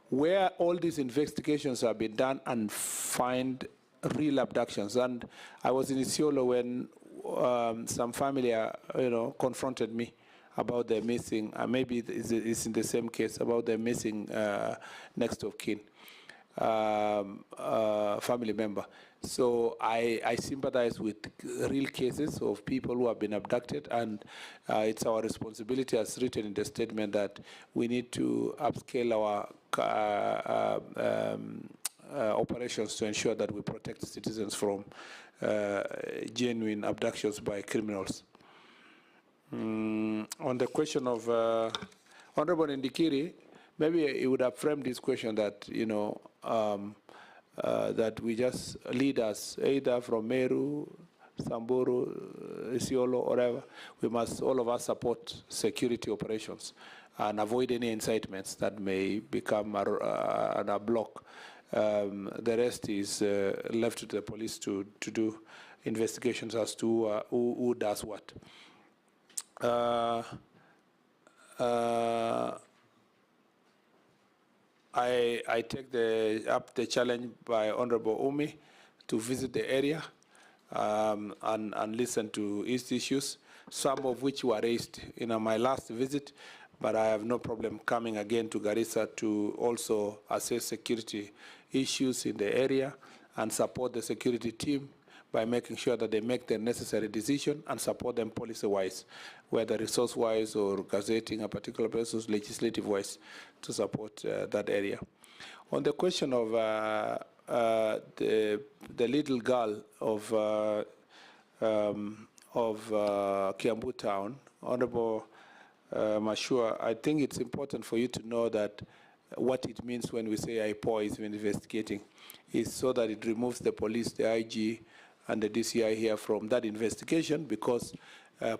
where all these investigations have been done and find real abductions. And I was in Isiolo when some family, confronted me about their missing, maybe it's in the same case, about their missing next of kin. Family member. So I sympathize with real cases of people who have been abducted, and it's our responsibility, as written in the statement, that we need to upscale our operations to ensure that we protect citizens from genuine abductions by criminals. On the question of Honorable Ndikiri, maybe he would have framed this question that, that we just leaders, either from Meru, Samburu, Isiolo, or whatever, we must, all of us, support security operations and avoid any incitements that may become a block. The rest is left to the police to do investigations as to who does what. I take up the challenge by Honorable Umi to visit the area and listen to his issues, some of which were raised in my last visit, but I have no problem coming again to Garissa to also assess security issues in the area and support the security team by making sure that they make the necessary decision and support them policy-wise, whether resource-wise or gazetting a particular person, legislative-wise, to support that area. On the question of the little girl of Kiambu Town, Honorable Mashua, I think it's important for you to know that what it means when we say IPOA is investigating is so that it removes the police, the IG, and the DCI here from that investigation, because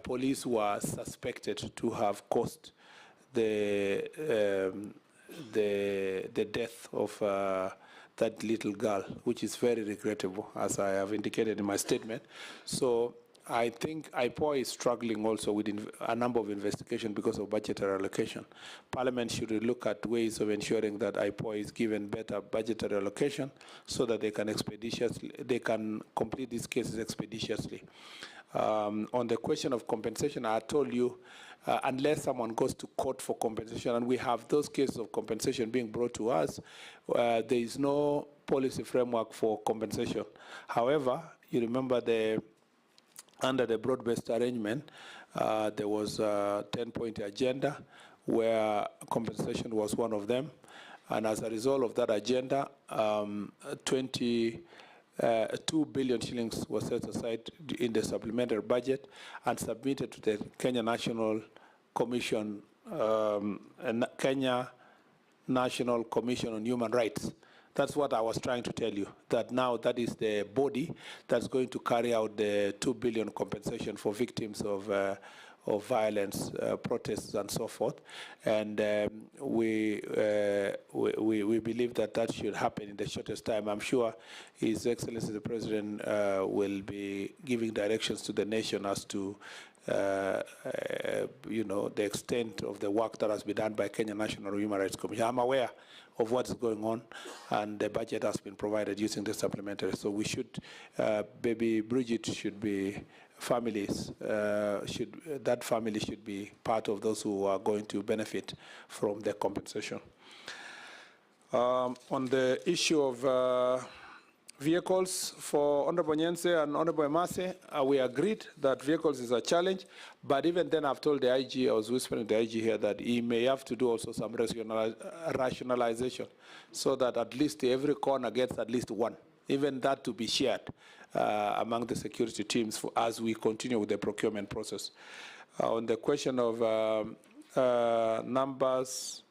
police were suspected to have caused the death of that little girl, which is very regrettable, as I have indicated in my statement. So I think IPOA is struggling also with a number of investigations because of budgetary allocation. Parliament should look at ways of ensuring that IPOA is given better budgetary allocation so that they can complete these cases expeditiously. On the question of compensation, I told you, unless someone goes to court for compensation, and we have those cases of compensation being brought to us, there is no policy framework for compensation. However, you remember under the broad-based arrangement, there was a 10-point agenda where compensation was one of them. And as a result of that agenda, 2 billion shillings was set aside in the supplementary budget and submitted to the Kenya National Commission, Kenya National Commission on Human Rights. That's what I was trying to tell you, that now that is the body that's going to carry out the 2 billion compensation for victims of violence, protests, and so forth. And we believe that that should happen in the shortest time. I'm sure His Excellency the President will be giving directions to the nation as to the extent of the work that has been done by Kenya National Human Rights Commission. I'm aware of what's going on, and the budget has been provided using the supplementary. So we should, baby Bridget should be families, that family should be part of those who are going to benefit from the compensation. On the issue of vehicles, for Honorable Nyense and Honorable Emase, we agreed that vehicles is a challenge, but even then I've told the IG, I was whispering to the IG here, that he may have to do also some rationalization so that at least every corner gets at least one, even that to be shared among the security teams as we continue with the procurement process. On the question of numbers,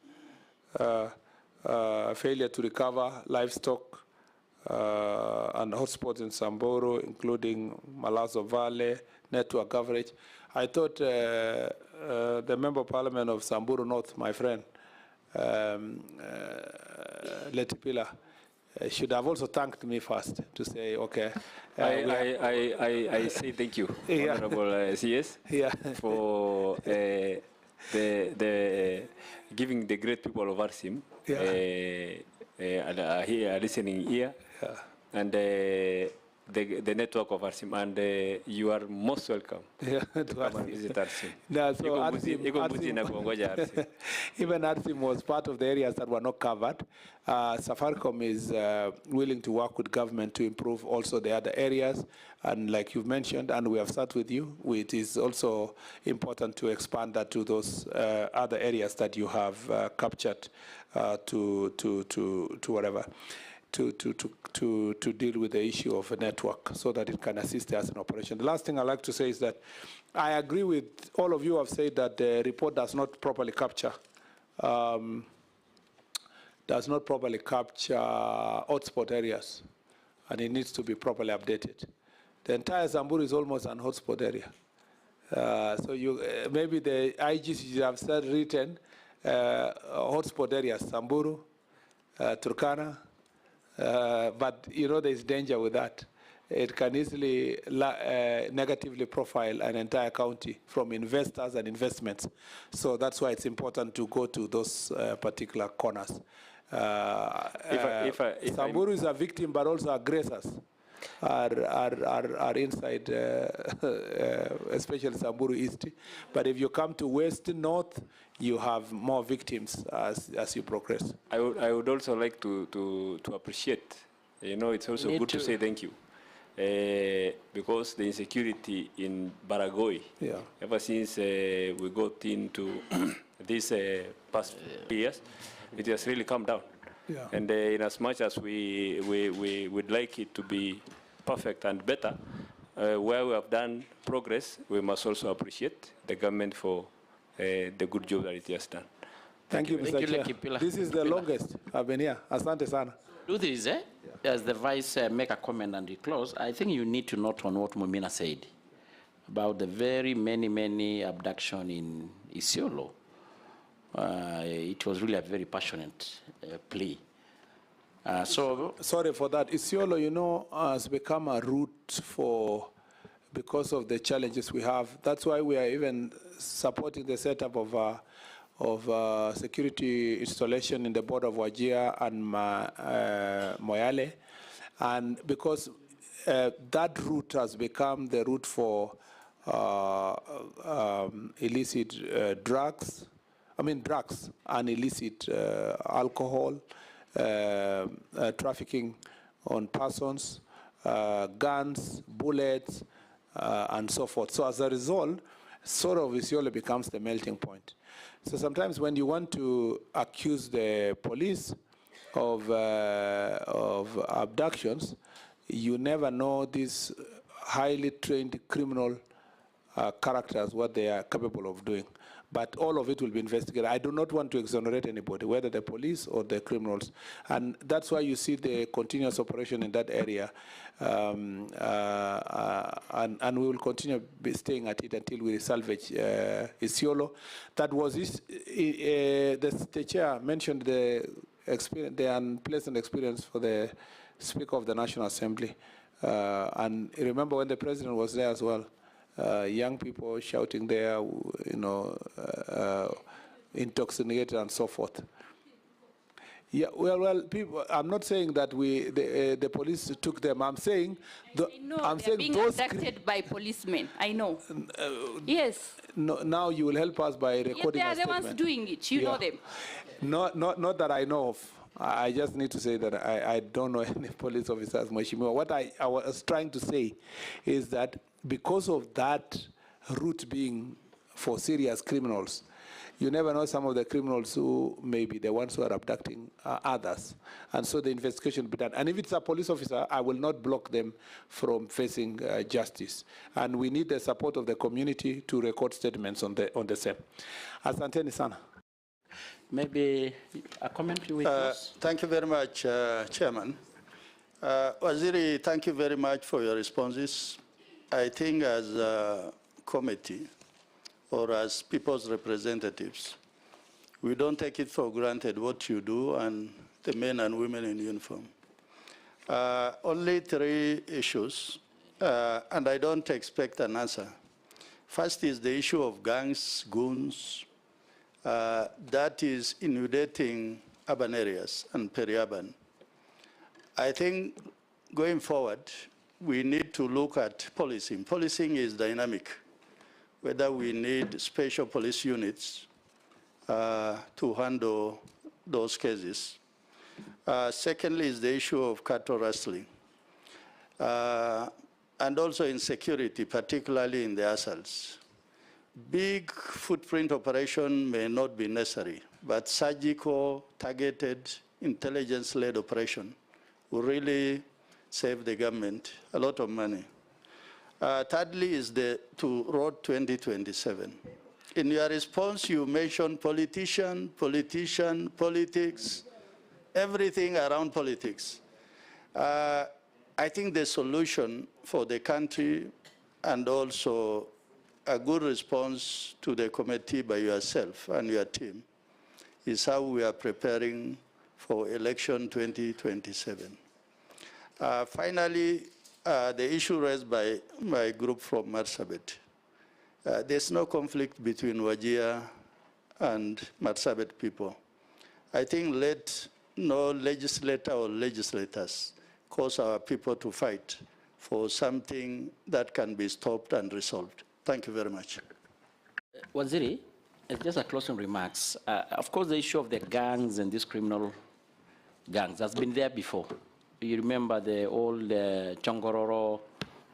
failure to recover livestock, and hotspots in Samburu, including Malazo Valley, network coverage. I thought the Member of Parliament of Samburu North, my friend, Letipila, should have also thanked me first to say, okay. I say thank you, Honorable CS, for the giving the great people of Arsim a listening ear, and the network of Arsim, and you are most welcome to come and visit Arsim. No, so even Arsim was part of the areas that were not covered. Safaricom is willing to work with government to improve also the other areas, and like you've mentioned, and we have sat with you, it is also important to expand that to those other areas that you have captured to whatever. To deal with the issue of a network so that it can assist us in operation. The last thing I'd like to say is that I agree with all of you have said that the report does not properly capture hotspot areas, and it needs to be properly updated. The entire Samburu is almost an hotspot area. So maybe the IGs should have written hotspot areas, Samburu, Turkana, but there's danger with that. It can easily negatively profile an entire county from investors and investments. So that's why it's important to go to those particular corners. Samburu is a victim, but also aggressors are inside, especially Samburu East. But if you come to West, North, you have more victims as you progress. I would also like to appreciate, it's also good to say thank you. Because the insecurity in Baragoi, ever since we got into these past years, it has really come down. Yeah. And in as much as we would like it to be perfect and better, where we have done progress, we must also appreciate the government for the good job that it has done. Thank you, Mr. Chair. This is the longest I've been here. Asante sana. Do this, as the Vice make a comment and we close, I think you need to note on what Mumina said about the very many abduction in Isiolo. It was really a very passionate plea. Sorry for that. Isiolo, you know, has become a route because of the challenges we have. That's why we are even supporting the setup of security installation in the border of Wajir and Moyale. And because that route has become the route for illicit drugs and illicit alcohol, trafficking on persons, guns, bullets, and so forth. So as a result, sort of Isiolo becomes the melting point. So sometimes when you want to accuse the police of abductions, you never know these highly trained criminal characters, what they are capable of doing. But all of it will be investigated. I do not want to exonerate anybody, whether the police or the criminals. And that's why you see the continuous operation in that area. And we will continue staying at it until we salvage Isiolo. That was the chair mentioned the unpleasant experience for the Speaker of the National Assembly. And remember when the president was there as well. Young people shouting there, intoxicated and so forth. Yeah, well, people. I'm not saying that the police took them. I'm saying they're being abducted by policemen. I know. Yes. No, now you will help us by recording. Yeah, they are the ones doing it. You know them. Not that I know of. I just need to say that I don't know any police officers, Mheshimiwa. What I was trying to say is that because of that route being for serious criminals, you never know some of the criminals who may be the ones who are abducting others. And so the investigation will be done. And if it's a police officer, I will not block them from facing justice. And we need the support of the community to record statements on the same. Asanteni sana. Maybe a comment with us? Thank you very much, Chairman. Waziri, thank you very much for your responses. I think as a committee or as people's representatives, we don't take it for granted what you do and the men and women in uniform. Only 3 issues, and I don't expect an answer. First is the issue of gangs, goons, that is inundating urban areas and peri-urban. I think going forward, we need to look at policing. Policing is dynamic, whether we need special police units to handle those cases. Secondly is the issue of cattle rustling. And also insecurity, particularly in the ASALs. Big footprint operation may not be necessary, but surgical, targeted, intelligence-led operation will really save the government a lot of money. Thirdly is to Road 2027. In your response, you mentioned politician, politics, everything around politics. I think the solution for the country and also a good response to the committee by yourself and your team is how we are preparing for election 2027. Finally, the issue raised by my group from Marsabit. There's no conflict between Wajir and Marsabit people. I think let no legislator or legislators cause our people to fight for something that can be stopped and resolved. Thank you very much. Waziri, just a closing remarks. Of course, the issue of the gangs and these criminal gangs has been there before. You remember the old Chongororo,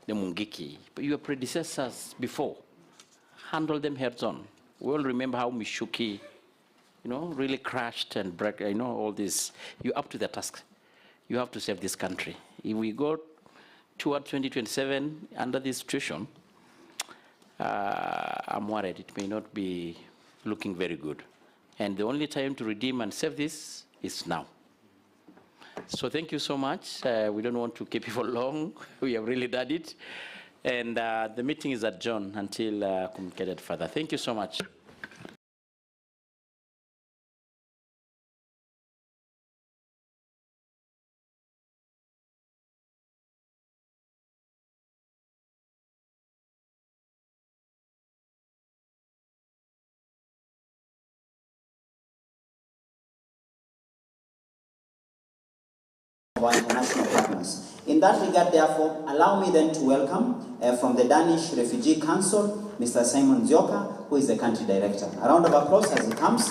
the Mungiki. But your predecessors before handled them heads on. We all remember how Mishuki really crashed and break, all this. You're up to the task. You have to save this country. If we go toward 2027 under this situation, I'm worried it may not be looking very good. And the only time to redeem and save this is now. So thank you so much. We don't want to keep you for long. We have really done it. And the meeting is adjourned until communicated further. Thank you so much. Our international partners. In that regard, therefore, allow me then to welcome from the Danish Refugee Council, Mr. Simon Zioka, who is the country director. A round of applause as he comes.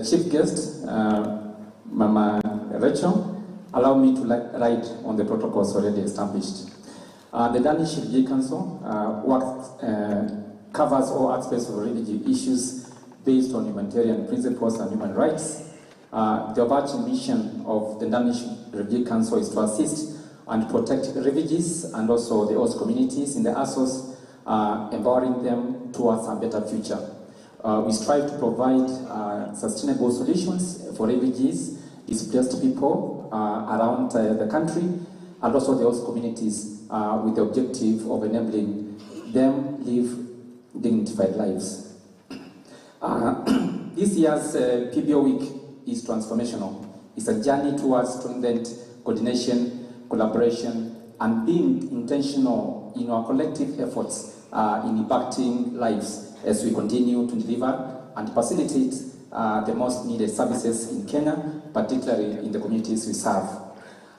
Chief guest, Mama Rachel, allow me to write on the protocols already established. The Danish Refugee Council covers all aspects of refugee issues based on humanitarian principles and human rights. The overarching mission of the Danish Refugee Council is to assist and protect refugees and also the host communities in the ASOS, empowering them towards a better future. We strive to provide sustainable solutions for refugees, displaced people around the country, and also the host communities with the objective of enabling them live dignified lives. This year's PBO week is transformational. It's a journey towards strengthened coordination, collaboration, and being intentional in our collective efforts in impacting lives as we continue to deliver and facilitate the most needed services in Kenya, particularly in the communities we serve.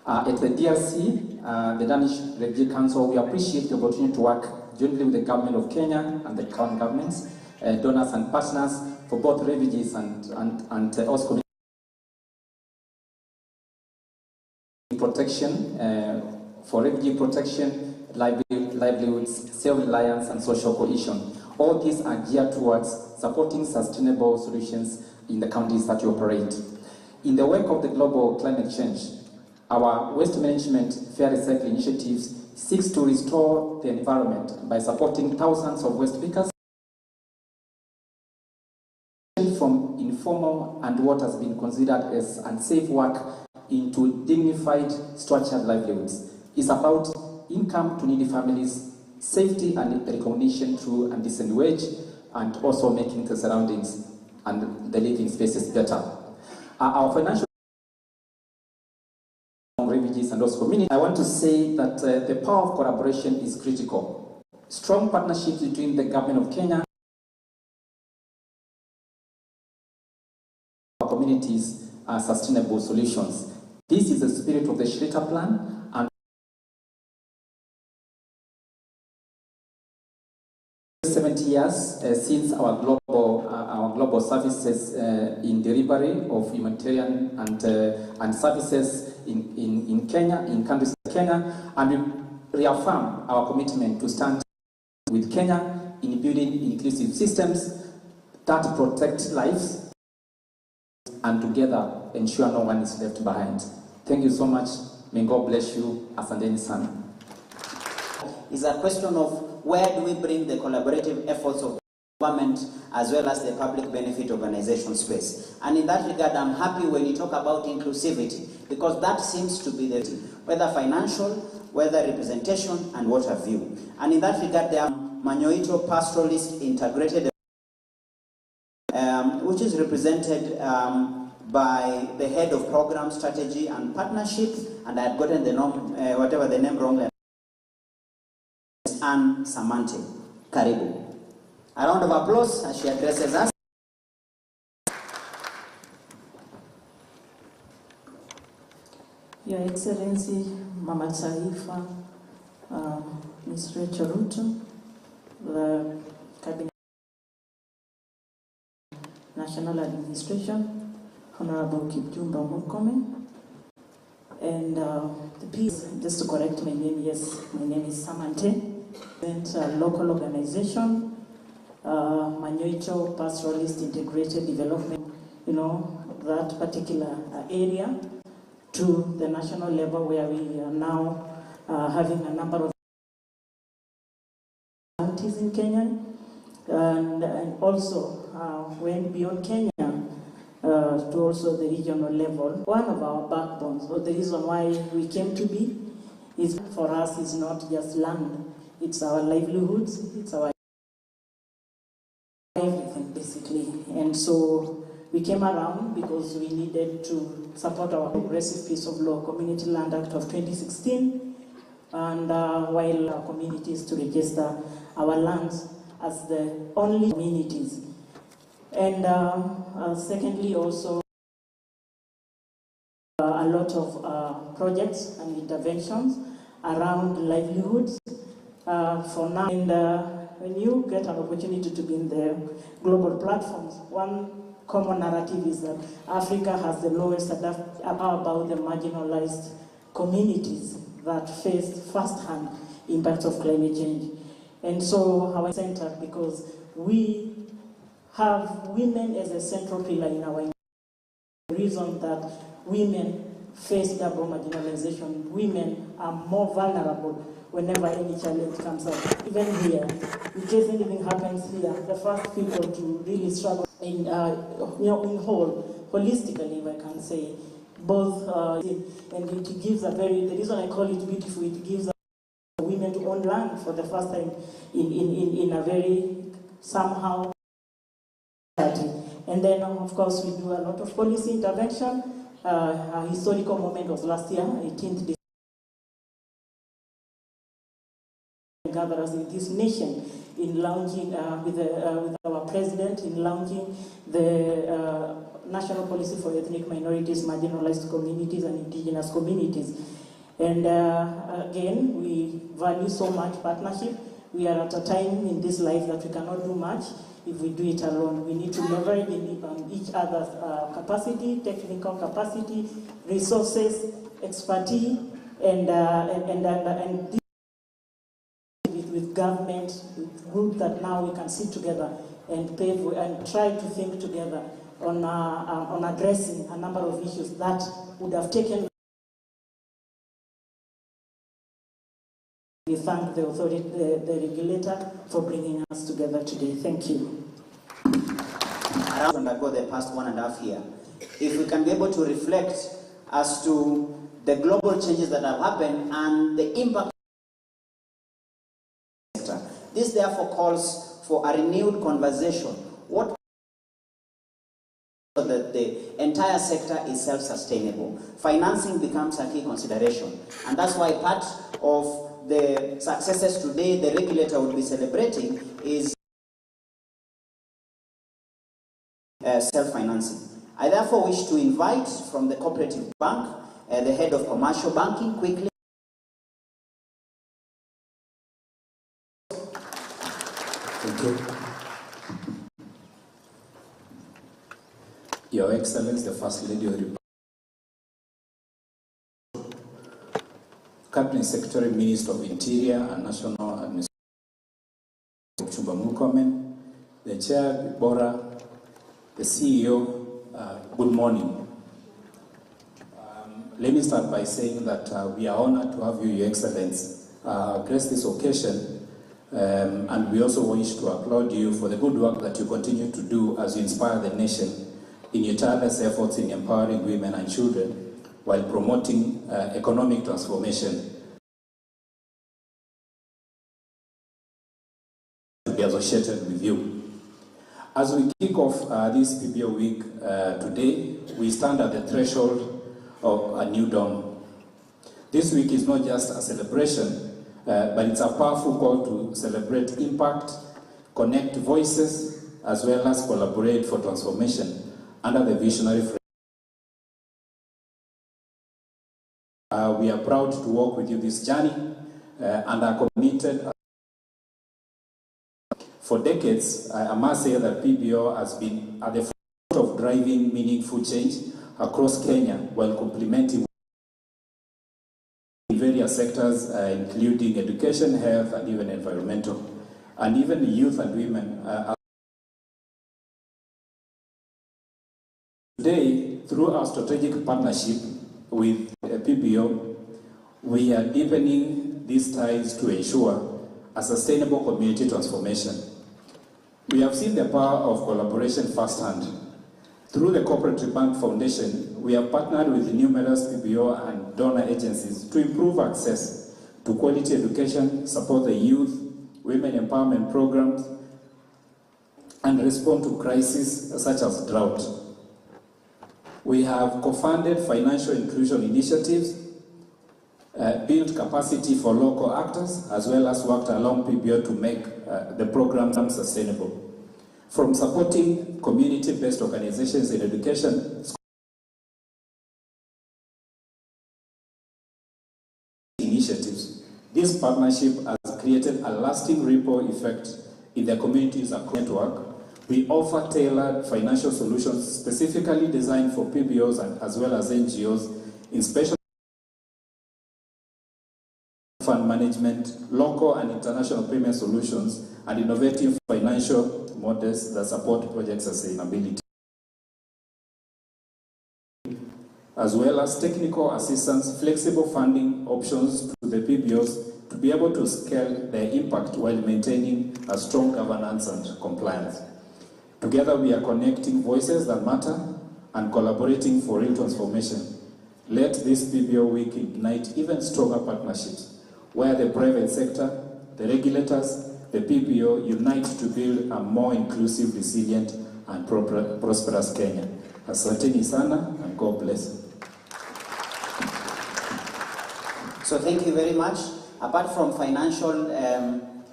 At the DRC, the Danish Refugee Council, we appreciate the opportunity to work jointly with the government of Kenya and the current governments, donors and partners for both refugees and host community protection, for refugee protection, livelihoods, self-reliance, and social cohesion. All these are geared towards supporting sustainable solutions in the countries that we operate. In the wake of the global climate change, our waste management fair recycling initiatives seeks to restore the environment by supporting thousands of waste pickers from informal and what has been considered as unsafe work into dignified, structured livelihoods. It's about income to needy families, safety and recognition through a decent wage, and also making the surroundings and the living spaces better. Our financial refugees and those communities, I want to say that the power of collaboration is critical. Strong partnerships between the government of Kenya and communities are sustainable solutions. This is the spirit of the Shelter Plan, and 70 years since our global services in delivery of humanitarian and services in Kenya, in countries like Kenya, and we reaffirm our commitment to stand with Kenya in building inclusive systems that protect lives and together ensure no one is left behind. Thank you so much. May God bless you. Asanteni sana. Is a question of where do we bring the collaborative efforts of government as well as the public benefit organization space. And in that regard, I'm happy when you talk about inclusivity, because that seems to be the whether financial, whether representation, and what have you. And in that regard, there are Manyoito Pastoralist Integrated, which is represented by the head of program strategy and partnership, and I had gotten the name, whatever the name wrong, Anne Samante. Karibu. A round of applause as she addresses us. Your Excellency, Mama Taifa, Ms. Rachel Ruto, the Cabinet National Administration, Honorable Kipchumba Murkomen, And the piece, just to correct my name, yes, my name is Samante, and local organization, Manyoicho Pastoralist Integrated Development, you know, that particular area, to the national level where we are now having a number of counties in Kenya, and also went beyond Kenya to also the regional level. One of our backbones, or the reason why we came to be, is for us is not just land, it's our livelihoods, it's our everything basically. And so we came around because we needed to support our progressive piece of law, Community Land Act of 2016, and while our communities to register our lands as the only communities. And secondly, also a lot of projects and interventions around livelihoods for now. And when you get an opportunity to be in the global platforms, one common narrative is that Africa has the lowest about the marginalized communities that face first-hand impacts of climate change. And so our center, because we have women as a central pillar in our reason that women face double marginalization. Women are more vulnerable whenever any challenge comes up. Even here, in case anything happens here, the first people to really struggle in holistically, if I can say, both, and it gives a very, the reason I call it beautiful, it gives women to own land for the first time in a very somehow. And then, of course, we do a lot of policy intervention. A historical moment was last year, 18th December. Gather us in this nation in launching, with our president, in launching the National Policy for Ethnic Minorities, Marginalized Communities, and Indigenous Communities. And again, we value so much partnership. We are at a time in this life that we cannot do much if we do it alone. We need to leverage each other's capacity, technical capacity, resources, expertise, and with government, with groups that now we can sit together and pave and try to think together on addressing a number of issues that would have taken. We thank the authority, the regulator, for bringing us together today. Thank you. Undergo the past 1.5 years. If we can be able to reflect as to the global changes that have happened and the impact. This therefore calls for a renewed conversation. What so that the entire sector is self-sustainable. Financing becomes a key consideration, and that's why part of the successes today the regulator will be celebrating is self-financing. I therefore wish to invite from the Cooperative Bank, the head of commercial banking, quickly. Thank you. Your Excellency, the First Lady of the Republic, Cabinet Secretary, Minister of Interior and National Administration, Murkomen, the Chair, Bora, the CEO, good morning. Let me start by saying that we are honored to have you, Your Excellency, grace this occasion, and we also wish to applaud you for the good work that you continue to do as you inspire the nation in your tireless efforts in empowering women and children while promoting economic transformation. To be associated with you. As we kick off this PPO week today, we stand at the threshold of a new dawn. This week is not just a celebration, but it's a powerful call to celebrate impact, connect voices, as well as collaborate for transformation under the visionary framework. We are proud to walk with you this journey and are committed. For decades, I must say that PBO has been at the front of driving meaningful change across Kenya while complementing in various sectors, including education, health, and even environmental, and even youth and women. Today, through our strategic partnership with PBO, we are deepening these ties to ensure a sustainable community transformation. We have seen the power of collaboration firsthand. Through the Cooperative Bank Foundation, we have partnered with numerous PBO and donor agencies to improve access to quality education, support the youth, women empowerment programs, and respond to crises such as drought. We have co-funded financial inclusion initiatives, built capacity for local actors, as well as worked along PBO to make the program sustainable. From supporting community-based organizations in education, initiatives, this partnership has created a lasting ripple effect in the community's network. We offer tailored financial solutions specifically designed for PBOs and as well as NGOs in special fund management, local and international payment solutions, and innovative financial models that support project sustainability, as well as technical assistance, flexible funding options to the PBOs to be able to scale their impact while maintaining a strong governance and compliance. Together, we are connecting voices that matter and collaborating for real transformation. Let this PBO week ignite even stronger partnerships, where the private sector, the regulators, the PBO unite to build a more inclusive, resilient, and prosperous Kenya. Asanteni sana, and God bless. So thank you very much. Apart from financial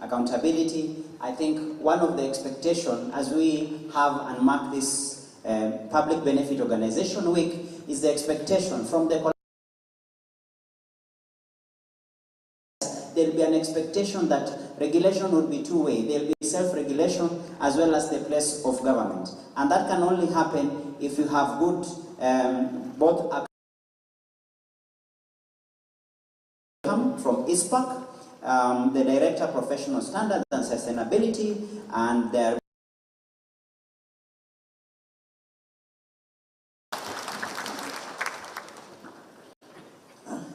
accountability, I think one of the expectations as we have and mark this Public Benefit Organization Week is the expectation from the there will be an expectation that regulation would be two-way. There will be self-regulation as well as the place of government. And that can only happen if you have good both from ISPAC, the Director of Professional Standards and Sustainability, and their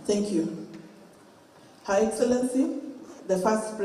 Thank you. Her Excellency, the First